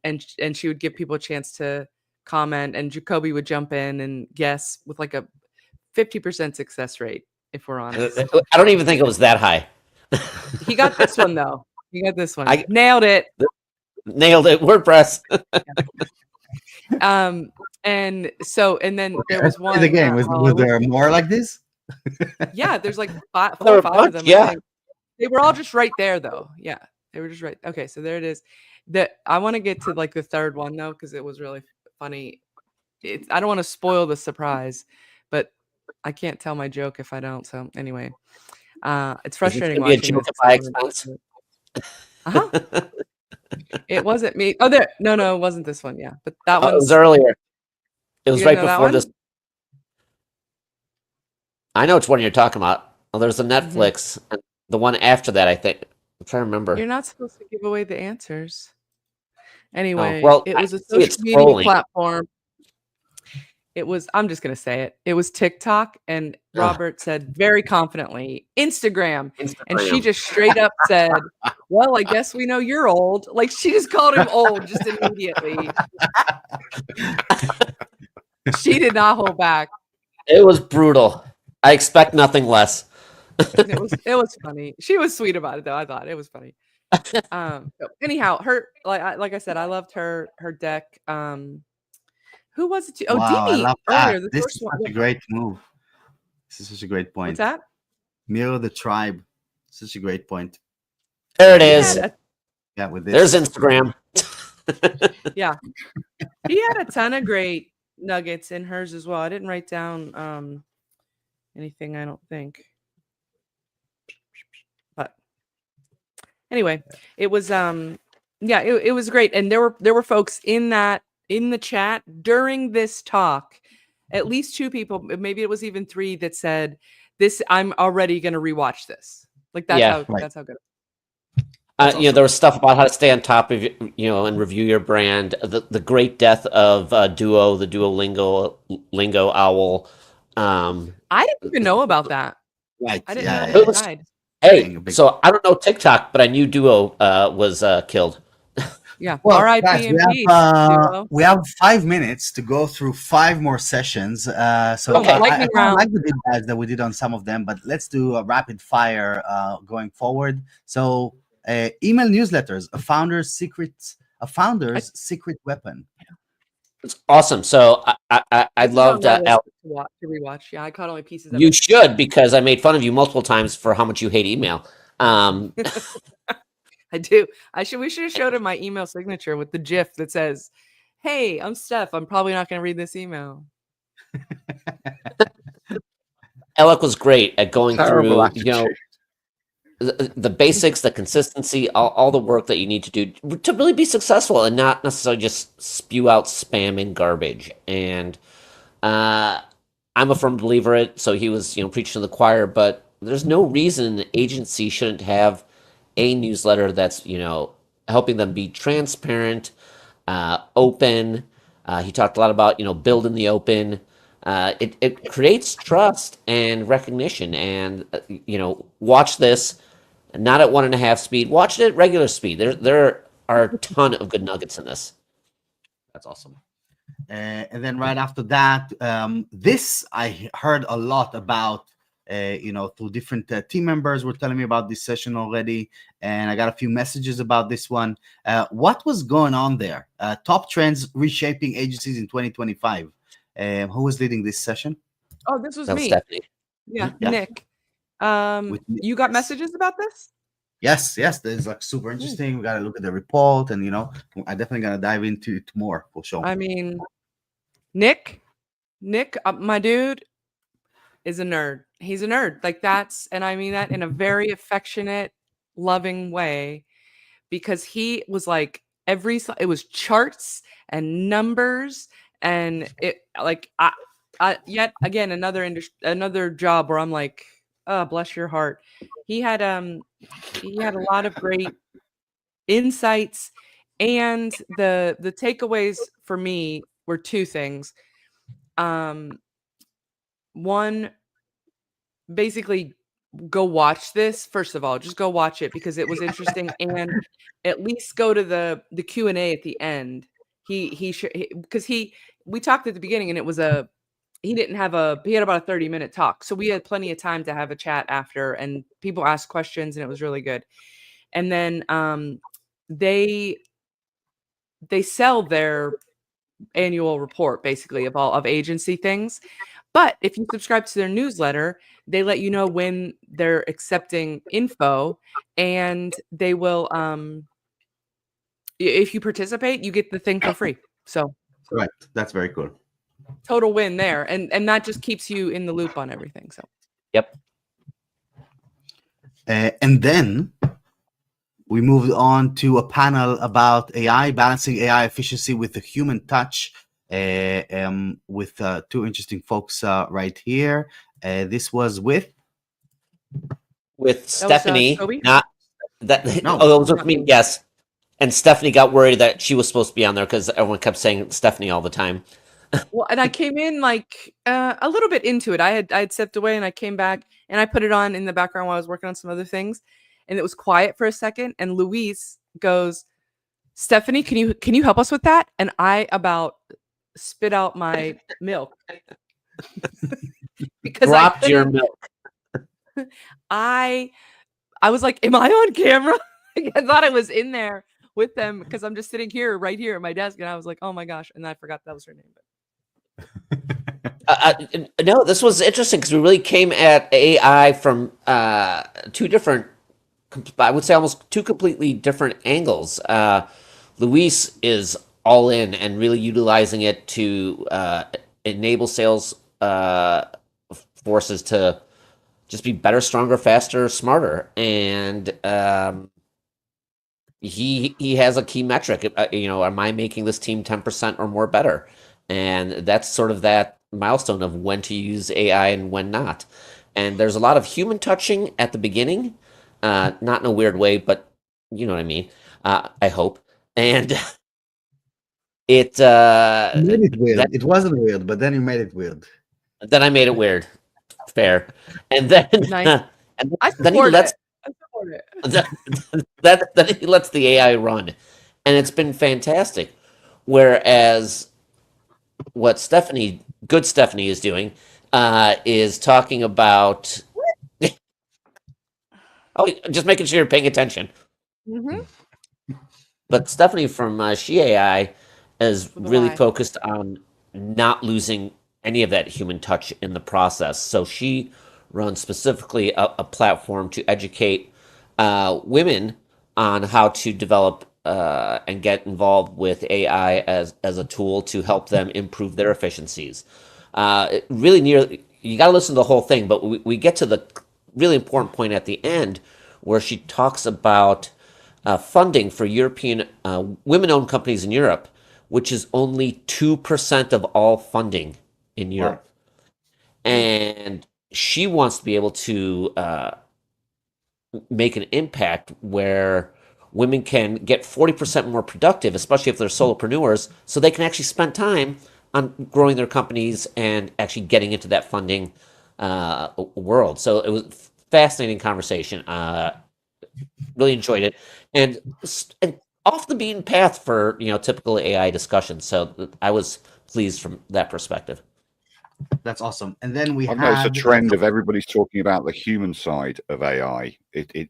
she would give people a chance to comment, and Jacoby would jump in and guess with like a 50% success rate, if we're honest. I don't even think it was that high. He got this one though. He got this one. I Nailed it. nailed it. WordPress. And then there was one. The game was there more like this? Yeah, there's like 4 There or were 5 much, of them. yeah. I think. They were all just right there though. Yeah, they were just right. Okay, so there it is. I want to get to like the third one though, because it was really funny. I don't want to spoil the surprise, but I can't tell my joke if I don't. So anyway, it's frustrating Be a watching joke this. at my expense. It wasn't me. Oh, there. No, it wasn't this one. Yeah, but that It was one's earlier. It was You guys right know that before one? this. I know which one you're talking about. Well, there's a Mm-hmm. Netflix, and the one after that, I think. I'm trying to remember. You're not supposed to give away the answers. Anyway, well, it I was a see it social media scrolling. platform. I'm just going to say it. It was TikTok, and Robert said very confidently, Instagram. And she just straight up said, well, I guess we know you're old. Like she just called him old just immediately. She did not hold back. It was brutal. I expect nothing less. It was funny. She was sweet about it though. I thought it was funny. So anyhow, her like I said, I loved her deck. Who was it? Oh, Wow, I Dee love earlier. that. The This first is one. such a great move. This is such a great point. What's that? Mirror the tribe. Such a great point. There it He is. had Yeah, with this. There's Instagram. Yeah. He had a ton of great nuggets in hers as well. I didn't write down anything, I don't think. But anyway, it was Yeah, it was great, and there were folks in the chat during this talk, at least 2 people, maybe it was even 3 that said, "This I'm already gonna rewatch this." Like, Yeah. Right. that's how good. That's You know, awesome. there was stuff about how to stay on top of, and review your brand. The great death of Duo, the Lingo owl. I didn't even know about that. Right. I didn't Yeah. know Yeah, It he yeah. was, died. hey, Being a big. so I don't know TikTok, but I knew Duo was killed. Yeah, Well, guys, RIP in peace, Duo. we have 5 minutes to go through 5 more sessions. So Oh, Okay. lightning I kind of round. like the deep dives that we did on some of them, but let's do a rapid fire going forward. So, email newsletters, a I founder's secret weapon. It's awesome. So I This is on loved my list Al. to rewatch. Yeah, I caught only pieces of You it. should, because I made fun of you multiple times for how much you hate email. Um, I do. We should have showed him my email signature with the GIF that says, "Hey, I'm Steph. I'm probably not gonna read this email." Alec was great at going Terrible through, attitude. the basics, the consistency, all the work that you need to do to really be successful and not necessarily just spew out spam and garbage. And uh, I'm a firm believer in it. So he was, preaching to the choir, but there's no reason an agency shouldn't have a newsletter that's, helping them be transparent, open. He talked a lot about, building the open. It creates trust and recognition. And, watch this not at 1.5 speed. Watch it at regular speed. There are a ton of good nuggets in this. That's awesome. And then right after that, this I heard a lot about. Through different team members were telling me about this session already, and I got a few messages about this one. What was going on there? Top trends reshaping agencies in 2025. Who was leading this session? Oh, this was That was me. Stephanie. Yeah, Yeah. Nick. With You got yes. messages about this? Yes, this is like super interesting. We got to look at the report, and I definitely gotta dive into it more for sure. I mean, Nick, my dude is a nerd. He's a nerd. Like and I mean that in a very affectionate, loving way, because he was like it was charts and numbers, and it like yet again another job where I'm like, oh, bless your heart. He had a lot of great insights, and the takeaways for me were 2 things. One, basically go watch this. First of all, just go watch it because it was interesting, and at least go to the Q&A at the end. Because we talked at the beginning, and it was he had about a 30-minute talk. So we had plenty of time to have a chat after, and people asked questions, and it was really good. And then they sell their annual report basically of agency things. But if you subscribe to their newsletter, they let you know when they're accepting info, and they will if you participate, you get the thing for free. So Right, that's very cool. total win there. And that just keeps you in the loop on everything. So Yep. And then we moved on to a panel about AI, balancing AI efficiency with the human touch, with 2 interesting folks right here. This was with Stephanie, Toby? not that. No. Oh, it was with Not me. me. Yes. And Stephanie got worried that she was supposed to be on there because everyone kept saying Stephanie all the time. Well, and I came in like a little bit into it. I had stepped away, and I came back, and I put it on in the background while I was working on some other things, and it was quiet for a second. And Luis goes, "Stephanie, can you help us with that?" And I about spit out my milk because Dropped your milk. I was like, "Am I on camera?" Like, I thought I was in there with them because I'm just sitting right here at my desk, and I was like, "Oh my gosh!" And I forgot that was her name. But No, this was interesting because we really came at AI from 2 different, I would say almost 2 completely different angles. Luis is all in and really utilizing it to enable sales forces to just be better, stronger, faster, smarter. And he has a key metric. Am I making this team 10% or more better? And that's sort of that milestone of when to use AI and when not. And there's a lot of human touching at the beginning, not in a weird way, but you know what I mean. I hope. And it You made it that weird. It wasn't weird, but then you made it weird. then I made it weird. Fair. And then Nice. and I then he support lets it. I support it. then he lets the AI run, and it's been fantastic. Whereas what good Stephanie, is doing is talking about. Oh, just making sure you're paying attention. Mhm. But Stephanie from She AI is With a really Y. focused on not losing any of that human touch in the process. So she runs specifically a platform to educate women on how to develop and get involved with AI as a tool to help them improve their efficiencies. Really near, you got to listen to the whole thing, but we get to the really important point at the end where she talks about funding for European women-owned companies in Europe, which is only 2% of all funding in Wow. Europe. And she wants to be able to make an impact where women can get 40% more productive, especially if they're solopreneurs, so they can actually spend time on growing their companies and actually getting into that funding world. So it was a fascinating conversation. Really enjoyed it, and off the beaten path for typical AI discussions. So I was pleased from that perspective. That's awesome. And then we I've noticed a had trend of everybody's talking about the human side of AI,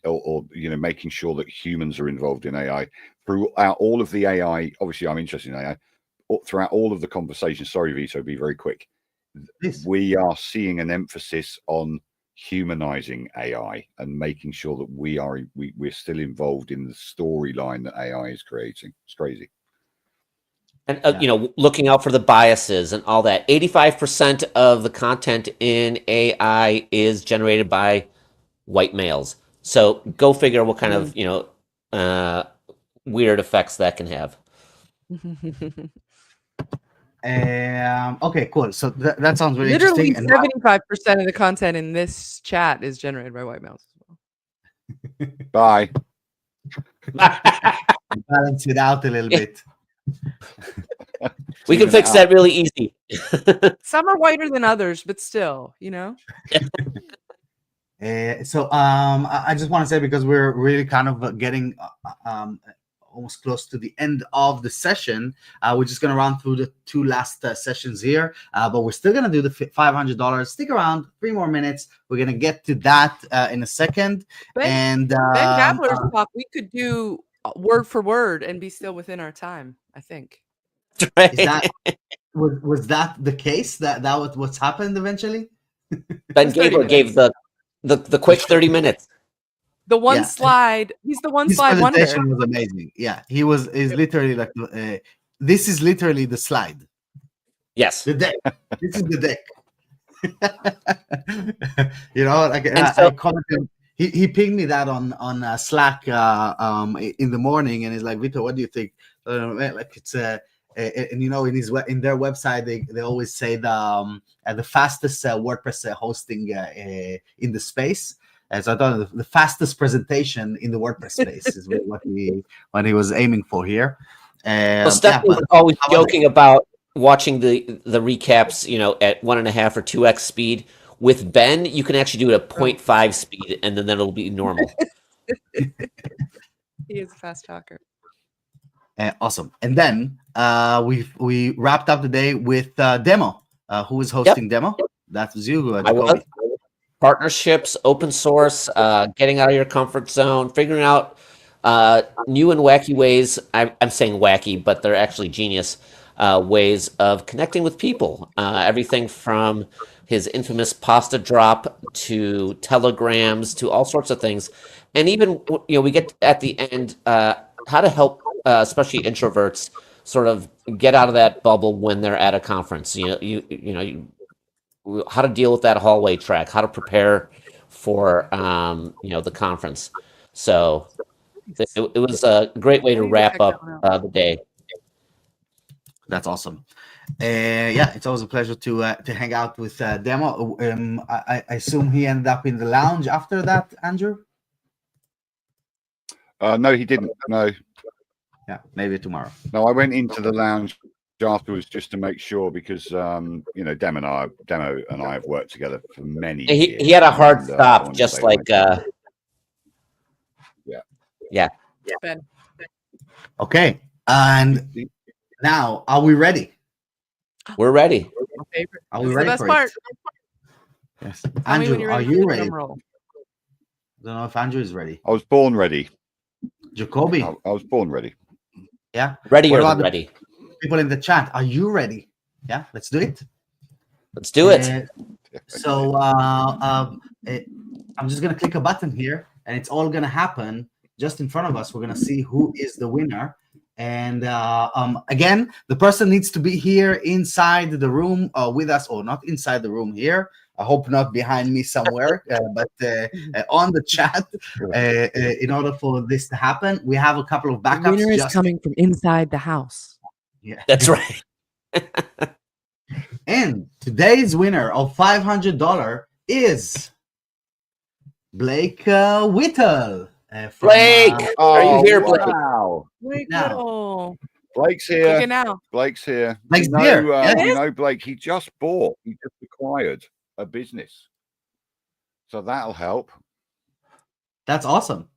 or making sure that humans are involved in AI throughout all of the AI. Obviously, I'm interested in AI. Throughout all of the conversations, sorry, Vito, be very quick. this. We are seeing an emphasis on humanizing AI and making sure that we're still involved in the storyline that AI is creating. It's crazy. And Yeah. looking out for the biases and all that. 85% of the content in AI is generated by white males. So go figure what kind of uh, weird effects that can have. Okay, cool. So that sounds really Literally interesting. And 75% of the content in this chat is generated by white males as well. Bye. balance it out a little bit. We can Even fix out. that really easy. Some are whiter than others, but still, I just want to say, because we're really kind of getting almost close to the end of the session, we're just going to run through the two last sessions here, but we're still going to do the $500. Stick around, 3 more minutes. We're going to get to that in a second. Ben Gabler's talk, we could do word for word and be still within our time, I think. Is that was that the case? That was what's happened eventually? Ben Gabler gave the quick 30 minutes. The one slide. He's the one His slide wonder. presentation was amazing. Yeah, is literally like this is literally the slide. Yes. The deck. This is the deck. I commented. He pinged me that on Slack in the morning, and he's like, Vito, what do you think? Like it's and in their website they always say the fastest WordPress hosting in the space. So I thought the fastest presentation in the WordPress space is what he was aiming for here. Well, Stephanie was always joking about watching the recaps, at 1.5 or 2x speed. With Ben, you can actually do it at 0.5 speed, and then it'll be normal. He is a fast talker. Awesome. And then we wrapped up the day with Demo. Who was hosting Demo? That was you, Jacoby. Partnerships, open source, getting out of your comfort zone, figuring out new and wacky ways. I'm saying wacky, but they're actually genius ways of connecting with people. Everything from his infamous pasta drop to telegrams to all sorts of things. And even, we get at the end how to help, especially introverts, sort of get out of that bubble when they're at a conference. How to deal with that hallway track, how to prepare for the conference. So It was a great way to I need to wrap check up that one out. the day. That's awesome. Yeah, it's always a pleasure to hang out with Demo. I assume he ended up in the lounge after that, Andrew. No, he didn't. No, Yeah, maybe tomorrow. no, I went into the lounge afterwards just to make sure because Demo and I have worked together for many years. He had a hard and, I stop, wanted to just say like hi. Ben. Okay, and now are we ready? we're ready. My favorite. Are This we is the ready best for part. it? Yes. Tell me Andrew, when you're are ready for you the ready? drum roll. I don't know if Andrew is ready. I was born ready. Jacoby, I was born ready. yeah. Readier What about than the ready. people in the chat? Are you ready? Yeah, let's do it. Let's do it. So I'm just gonna click a button here, and it's all gonna happen just in front of us. We're gonna see who is the winner. And again, the person needs to be here inside the room with us, or not inside the room here. I hope not behind me somewhere, but on the chat. In order for this to happen, we have a couple of The backups. winner is coming from inside the house. Yeah. That's right. And today's winner of $500 is Blake Whittle. From, Blake, are you here, Blake? Wow. Wait, Now. Whittle. Blake's Okay, here. now. Blake's here. Blake's here. Yeah. We know Blake. He just acquired a business, so that'll help. That's awesome.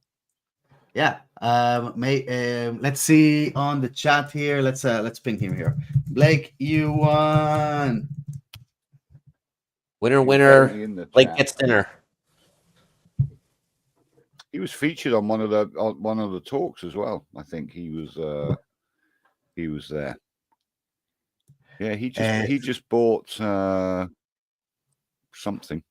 Yeah. Let's see on the chat here. Let's ping him here. Blake, you won. Winner, He's winner. definitely in the Blake chat. gets dinner. He was featured on one of the talks as well. I think he was there. Yeah, he just bought something.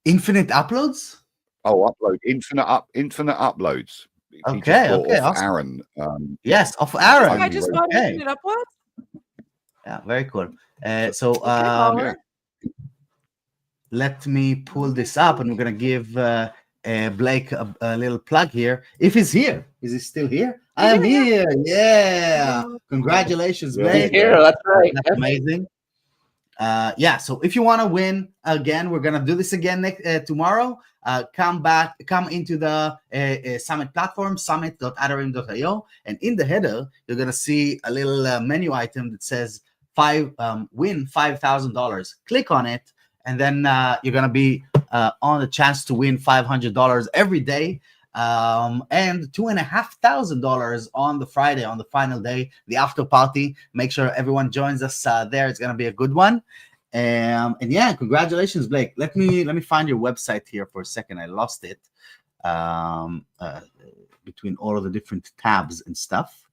Infinite uploads. Oh, infinite uploads. He Okay, just bought okay, off awesome. Aaron. Yes, of Aaron. I just bought Okay. Infinite Uploads. Yeah, very cool. Okay, baller. Let me pull this up, and we're gonna give Blake a little plug here. If he's here, is he still here? I am here. Yeah. Congratulations, Yeah, Blake. Here, that's right. That's amazing. Yeah. So if you want to win again, we're gonna do this again tomorrow. Come into the Summit platform, summit.adarim.io, and in the header, you're gonna see a little menu item that says win $5,000. Click on it, and then you're gonna be on the chance to win $500 every day, and $2,500 on the Friday, on the final day, the after party. Make sure everyone joins us there. It's gonna be a good one. And yeah, congratulations, Blake. Let me find your website here for a second. I lost it between all of the different tabs and stuff.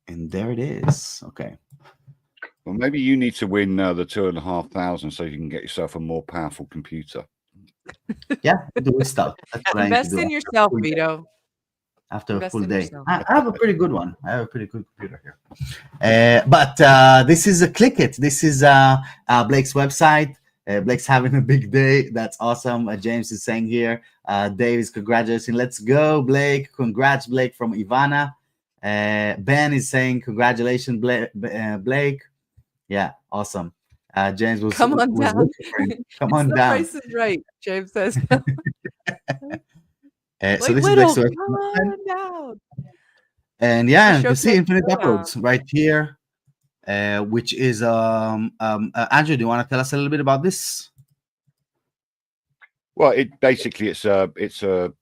And there it is. Okay. Well, maybe you need to win the 2,500 so you can get yourself a more powerful computer. Yeah, do stuff. Invest in yourself, Vito. After Invest a full in day. yourself. I have a pretty good one. I have a pretty good computer here. But this is a Click It. This is Blake's website. Blake's having a big day. That's awesome. James is saying here. Dave is congratulating. Let's go, Blake. Congrats, Blake, from Ivana. Ben is saying congratulations, Blake. Yeah, awesome. James was Come on was down. looking for him. Come on the down. Price is right, James says. So this Whittle, is Blake's come website. on down. And yeah, The you see showcase infinite program. uploads right here, which is Andrew, do you want to tell us a little bit about this? Well, it's a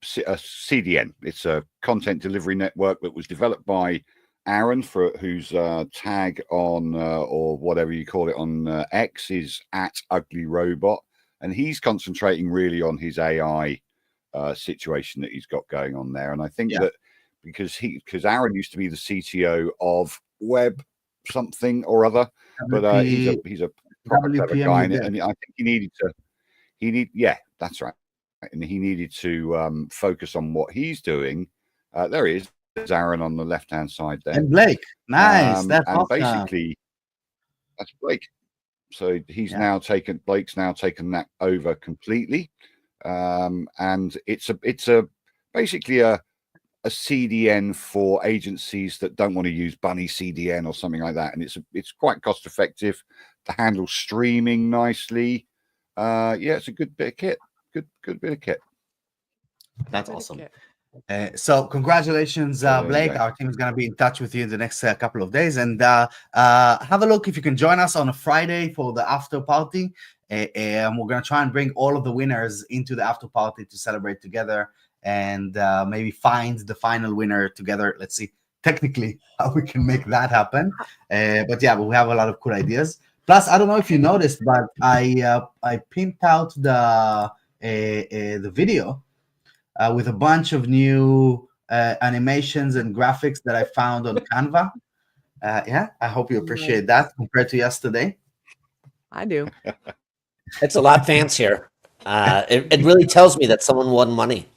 CDN. It's a content delivery network that was developed by Aaron, whose tag on or whatever you call it on X is @UglyRobot, and he's concentrating really on his AI situation that he's got going on there. And I think that because Aaron used to be the CTO of Web something or other, but he's a proper clever guy, and I think he needed, that's right. And he needed to focus on what he's doing. There he is. There's Aaron on the left-hand side there. And Blake. Nice. That's and awesome. basically, that's Blake. So Blake's now taken that over completely. And it's basically a a CDN for agencies that don't want to use Bunny CDN or something like that, and it's quite cost effective to handle streaming nicely. Yeah, it's a good bit of kit. Good bit of kit. That's awesome. So congratulations, Blake. Our team is going to be in touch with you in the next couple of days, and have a look if you can join us on a Friday for the after party. And we're going to try and bring all of the winners into the after party to celebrate together, and maybe find the final winner together. Let's see technically how we can make that happen. But yeah, we have a lot of cool ideas. Plus, I don't know if you noticed, but I pimped out the video with a bunch of new animations and graphics that I found on Canva. Yeah, I hope you appreciate that compared to yesterday. I do. It's a lot fancier. It really tells me that someone won money.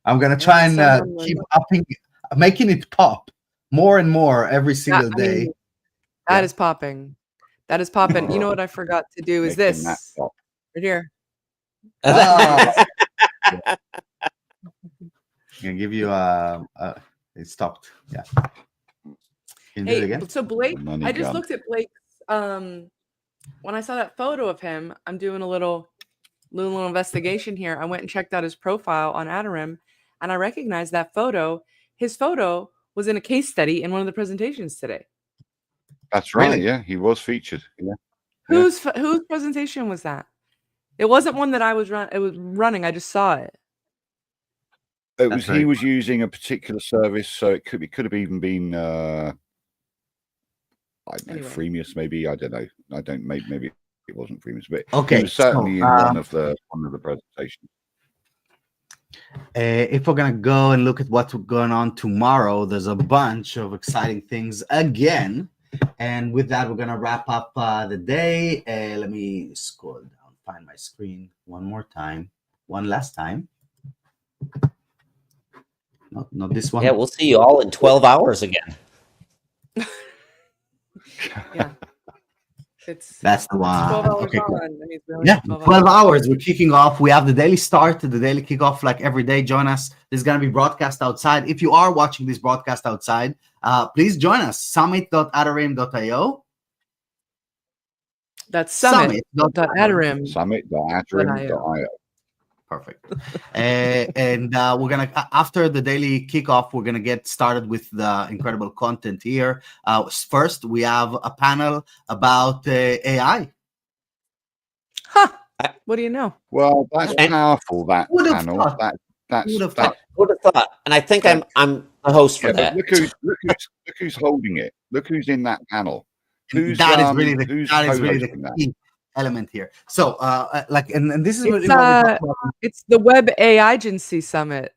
I'm gonna try and keep making it pop more and more every single day. That is popping. That is popping. You know what I forgot to do is this right here. I'm gonna give you it stopped. Yeah. Can you do it again? So Blake, I just looked at Blake's when I saw that photo of him, I'm doing a little investigation here. I went and checked out his profile on Adarim, and I recognized that photo. His photo was in a case study in one of the presentations today. That's right. Really? Yeah, he was featured. Yeah. Whose presentation was that? It wasn't one that I was running. I just saw it. It was he was using a particular service, so it could have even been I don't know, Freemius, maybe. I don't know. Maybe it wasn't Freemius, but okay, he was certainly in one of the presentations. If we're gonna go and look at what's going on tomorrow, there's a bunch of exciting things again. And with that, we're gonna wrap up the day. Let me scroll down, find my screen one last time. Not this one. Yeah, we'll see you all in 12 hours again. Yeah. That's the one. 12 hours okay, cool. on. Yeah, 12 hours. We're kicking off. We have the daily start, the daily kickoff, like every day. Join us. There's going to be broadcast outside. If you are watching this broadcast outside, please join us. Summit.adarim.io. That's summit.adarim. Summit.adarim.io. Perfect. And we're gonna, after the daily kickoff, we're gonna get started with the incredible content here. First, we have a panel about AI. Huh? What do you know? Well, that's powerful. That panel. Who would have thought? And I think I'm a host for that. Look who's holding it. Look who's in that panel. That is really the key element here. So and this is what we talk about. It's the Web AI Agency Summit.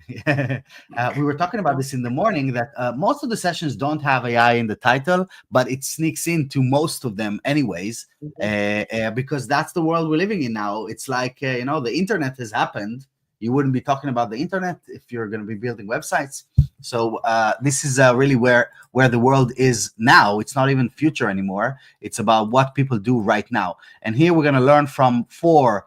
We were talking about this in the morning, that most of the sessions don't have AI in the title, but it sneaks into most of them anyways, because that's the world we're living in now. It's like the internet has happened. You wouldn't be talking about the internet if you're going to be building websites. So this is really where the world is now. It's not even future anymore. It's about what people do right now. And here we're going to learn from 4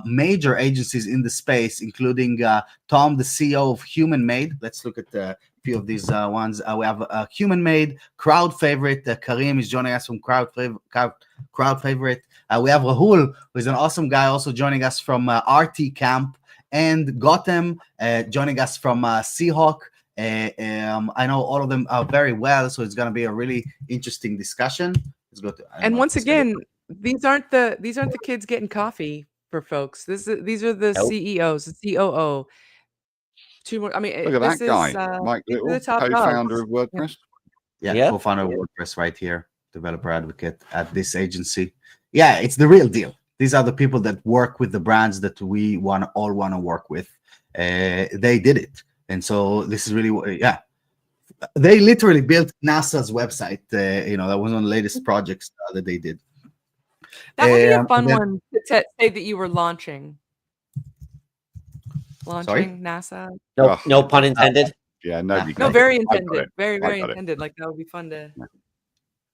major agencies in the space, including Tom, the CEO of Human Made. Let's look at a few of these ones. We have Human Made, Crowd Favorite. Karim is joining us from Crowd Favorite. We have Rahul, who is an awesome guy, also joining us from RT Camp. And Gotham joining us from Seahawk. I know all of them very well, so it's going to be a really interesting discussion. Let's go to. And once again, these aren't the kids getting coffee for folks. These are the CEOs, the COO. 2 more. I mean, look at that guy, Mike Little, co-founder of WordPress. Yeah, co-founder of WordPress, right here, developer advocate at this agency. Yeah, it's the real deal. These are the people that work with the brands that we all want to work with. They did it. And so this is really, they literally built NASA's website. That was one of the latest projects that they did. That would be a fun one to say that you were launching. Sorry? NASA. No pun intended. Yeah, nobody. No, very intended. Very intended. Like that would be fun to.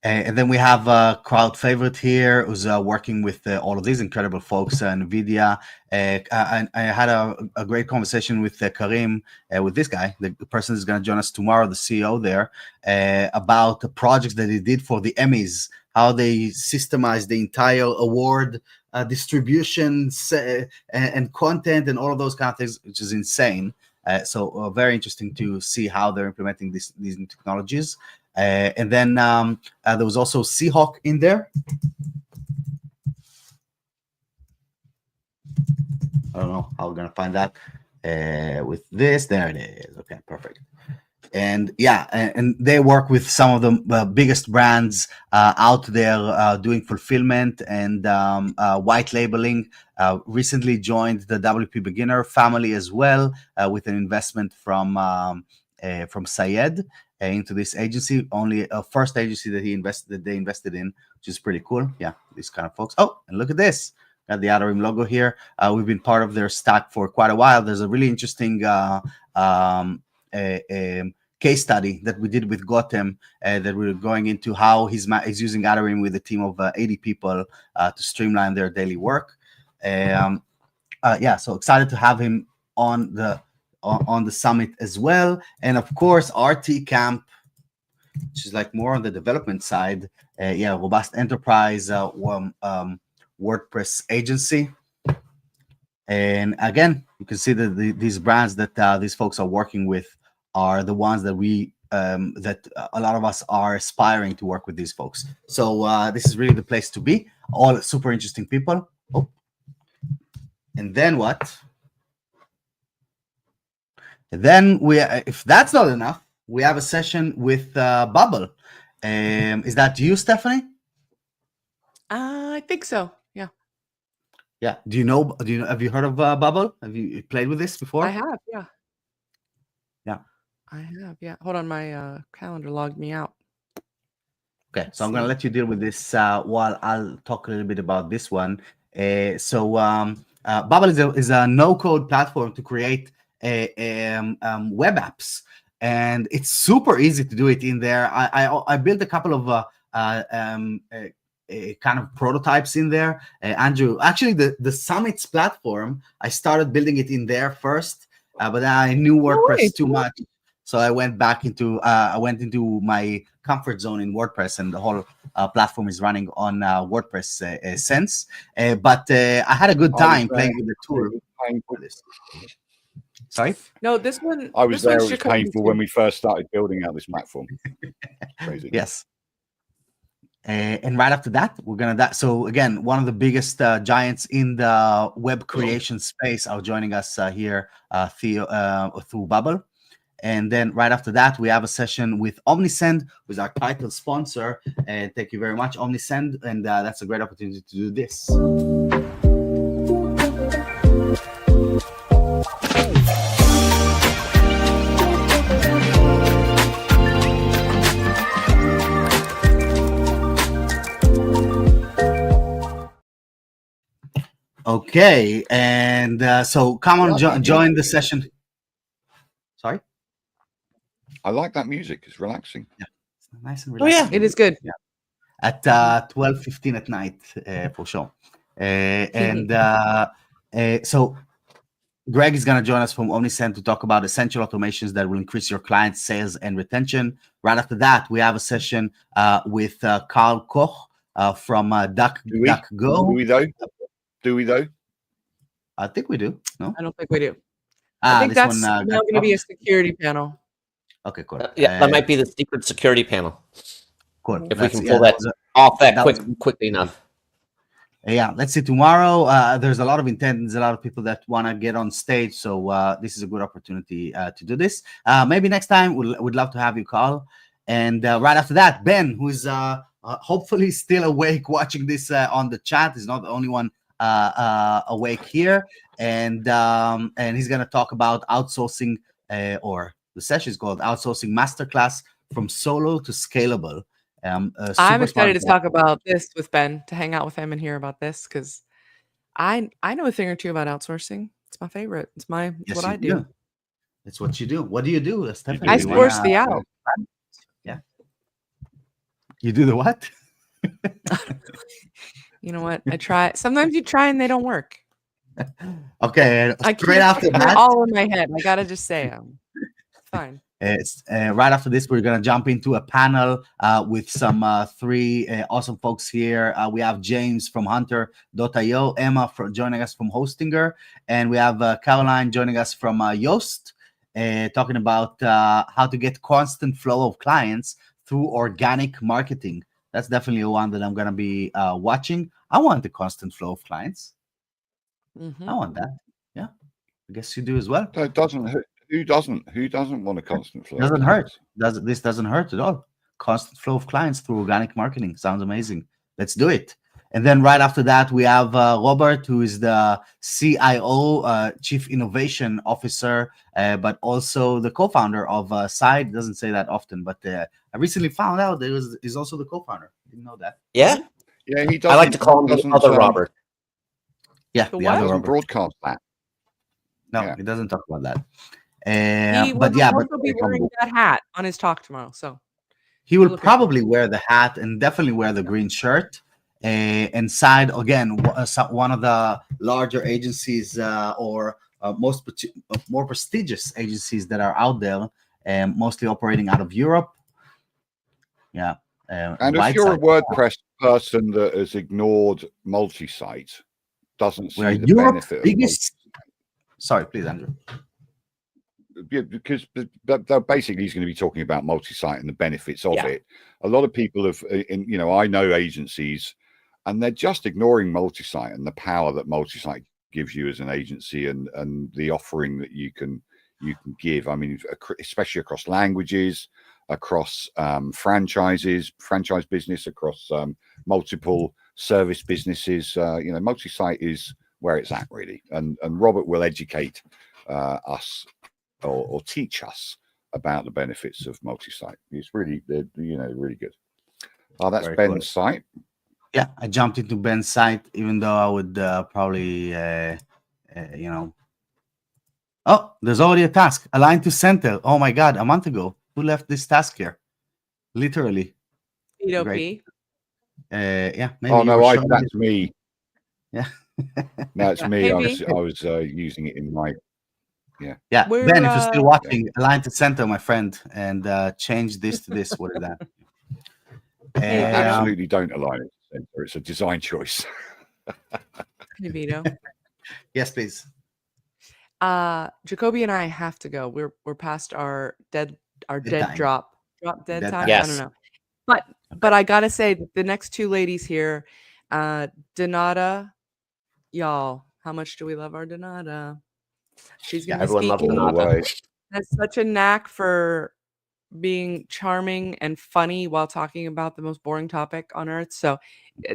And then we have a crowd favorite here who's working with all of these incredible folks, NVIDIA. And I had a great conversation with Karim, with this guy, the person who's going to join us tomorrow, the CEO there, about the projects that he did for the Emmys, how they systemized the entire award distribution and content and all of those kind of things, which is insane. So very interesting to see how they're implementing these new technologies. And then there was also Seahawk in there. I don't know how we're going to find that with this. There it is. Okay, perfect. And yeah, and they work with some of the biggest brands out there doing fulfillment and white labeling. Recently joined the WP Beginner family as well with an investment from Syed into this agency. Only a first agency that they invested in, which is pretty cool. Yeah, these kind of folks. Oh, and look at this. Got the Adarim logo here. We've been part of their stack for quite a while. There's a really interesting case study that we did with Gotham that we're going into how he's using Adarim with a team of 80 people to streamline their daily work. Yeah, so excited to have him on the summit as well. And of course, RT Camp, which is like more on the development side. Yeah, Robust Enterprise WordPress agency. And again, you can see that these brands that these folks are working with are the ones that we that a lot of us are aspiring to work with these folks. So this is really the place to be. All super interesting people. Oh. And then what? And then if that's not enough, we have a session with Bubble. Is that you, Stephanie? I think so. Yeah. Yeah. Do you know? Have you heard of Bubble? Have you played with this before? I have. Yeah. Yeah. I have. Yeah. Hold on. My calendar logged me out. Okay. So I'm going to let you deal with this while I'll talk a little bit about this one. Bubble is a no-code platform to create web apps, and it's super easy to do it in there. I built a couple of kind of prototypes in there. Andrew, actually, the Summits platform, I started building it in there first, but I knew WordPress too much, so I went back into my comfort zone in WordPress, and the whole platform is running on WordPress Sense. But I had a good time playing with the tool. Sorry? No, this one. I was there. It was Jacoby painful when we first started building out this platform. Crazy. Yes. And right after that, we're gonna so again, one of the biggest giants in the web creation space are joining us here through Bubble. And then right after that, we have a session with Omnisend, who's our title sponsor. And thank you very much, Omnisend. And that's a great opportunity to do this. Okay, and so come on, join the session. Sorry? I like that music. It's relaxing. Yeah, it's nice and relaxing. Oh yeah, it is good. Yeah, at 12:15 at night for sure. So Greg is going to join us from Omnisend to talk about essential automations that will increase your client sales and retention. Right after that, we have a session with Carl Koch from DuckDuckGo. Do we though? I think we do. No, I don't think we do. I think that's now going to be a security panel. Okay, cool. Yeah, that might be the secret security panel. Cool. If we can pull that off quickly enough. Yeah, let's see tomorrow. There's a lot of intent. There's a lot of people that want to get on stage. So this is a good opportunity to do this. Maybe next time we'd love to have you, Carl. And right after that, Ben, who's hopefully still awake watching this on the chat, is not the only one awake here. And he's going to talk about outsourcing, or the session is called Outsourcing Masterclass from Solo to Scalable. I'm excited to talk about this with Ben, to hang out with him and hear about this, because I know a thing or two about outsourcing. It's my favorite. It's what I do. It's what you do. What do you do, Stephanie? I source the out. Yeah. You do the what? You know what? I try. Sometimes you try and they don't work. Okay, I straight can't. after They're that, all in my head. I gotta just say them. It's fine. right after this, we're gonna jump into a panel with some three awesome folks here. We have James from Hunter.io, Emma joining us from Hostinger, and we have Caroline joining us from Yoast, talking about how to get constant flow of clients through organic marketing. That's definitely one that I'm gonna be watching. I want the constant flow of clients. Mhm. I want that. Yeah, I guess you do as well. So it doesn't. Who doesn't? Who doesn't want a constant flow? Doesn't of hurt. clients? This doesn't hurt at all. Constant flow of clients through organic marketing sounds amazing. Let's do it. And then right after that, we have Robert, who is the CIO, Chief Innovation Officer, but also the co-founder of Side. Doesn't say that often, but I recently found out that he's also the co-founder. Didn't know that. Yeah, Yeah, he doesn't. I like to call him the doesn't, other Robert. Yeah, The the what? other doesn't Robert. broadcast that. No, Yeah. he doesn't talk about that. He But will yeah, also be wearing that hat on his talk tomorrow. So he will looking forward. probably wear the hat and definitely wear the green shirt. And Side, again, one of the larger agencies or more prestigious agencies that are out there, mostly operating out of Europe. Yeah. And if you're a WordPress person that has ignored multi-site, doesn't see the Europe's benefit biggest. Sorry, please, Andrew. Because basically he's going to be talking about multi-site and the benefits of Yeah. it. A lot of people have, I know agencies, and they're just ignoring multi-site and the power that multi-site gives you as an agency and the offering that you can give. I mean, especially across languages, across franchise business, across multiple service businesses. Multi-site is where it's at really, and Robert will educate us or teach us about the benefits of multi-site. It's really, really good. Oh, that's Very Ben's cool. site. Yeah, I jumped into Ben's site, even though I would probably, Oh, there's already a task. Align to center. Oh my God, a month ago. Who left this task here? Literally. Vito Great. P. Yeah, maybe. Oh no, that's me. Yeah. No, it's Yeah. me. Hey, I V. was using it in my. Yeah, We're, Ben, if you're still watching, align to center, my friend, and change this to this. What is that? Absolutely don't align it to center. It's a design choice. Hey, Vito. Yes, please. Jacoby and I have to go. We're past our dead time. drop dead Dead time. time. Yes. I don't know. But I gotta say that the next two ladies here, Donata, y'all, how much do we love our Donata? She's gonna be everyone loves speaking. Donata. Has such a knack for being charming and funny while talking about the most boring topic on earth. So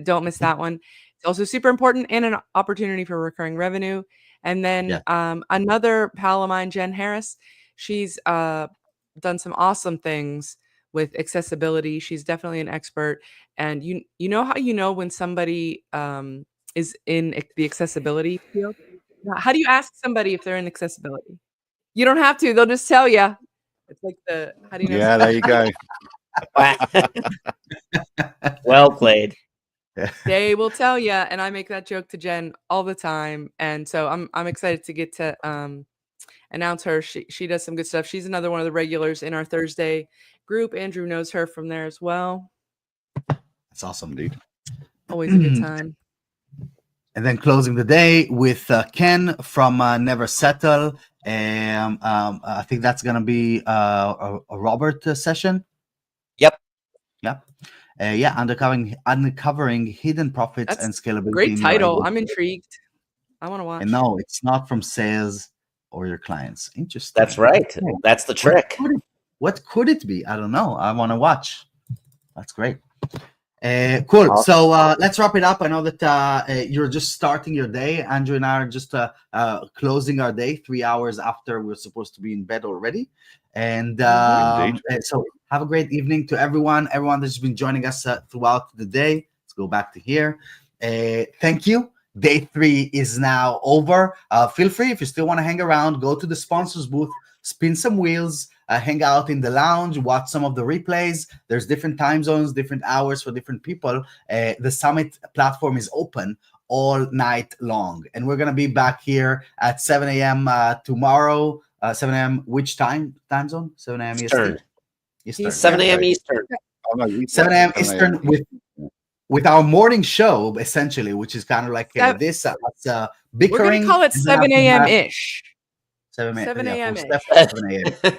don't miss that one. It's also super important and an opportunity for recurring revenue. And then another pal of mine, Jen Harris, she's done some awesome things with accessibility. She's definitely an expert. And you know how you know when somebody is in the accessibility field? How do you ask somebody if they're in accessibility? You don't have to. They'll just tell you. It's like how do you know? Yeah, there you go. Well played. They will tell you, and I make that joke to Jen all the time, and so I'm excited to get to announce her. She does some good stuff. She's another one of the regulars in our Thursday group. Andrew knows her from there as well. That's awesome, Indeed. Always a good time. And then closing the day with Ken from Never Settle. I think that's going to be a Robert session. Yep. Yeah. Uncovering hidden profits and scalability. Great title. I'm intrigued. I want to watch. And no, it's not from sales or your clients. Interesting. That's right. That's the trick. What could it be? I don't know. I want to watch. That's great. Cool. Awesome. So let's wrap it up. I know that you're just starting your day. Andrew and I are just closing our day 3 hours after we're supposed to be in bed already. And so have a great evening to everyone that's been joining us throughout the day. Let's go back to here. Thank you. Day 3 is now over. Feel free, if you still want to hang around, go to the sponsors booth, spin some wheels, hang out in the lounge, watch some of the replays. There's different time zones, different hours for different people. The Summit platform is open all night long. And we're going to be back here at 7 a.m. Tomorrow. 7 a.m. which time zone? 7 a.m. Eastern. Eastern. 7 yeah. a.m. Eastern. Oh, no, 7 a.m. Eastern with our morning show, essentially, which is kind of like this. Bickering. We're going to call it 7 a.m.-ish. 7 a.m. Yeah, 7 a.m.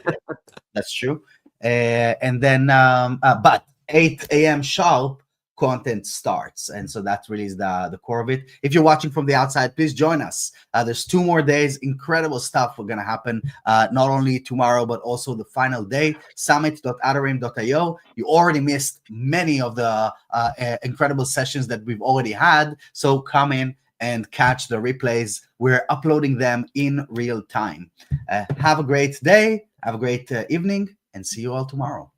That's true. And then, but 8 a.m. sharp, content starts, and so that really is the core of it. If you're watching from the outside, please join us. There's 2 more days, incredible stuff are going to happen, not only tomorrow but also the final day, summit.adarim.io. You already missed many of the incredible sessions that we've already had, so come in and catch the replays. We're uploading them in real time. Have a great day, have a great evening, and see you all tomorrow.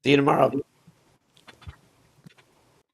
See you tomorrow.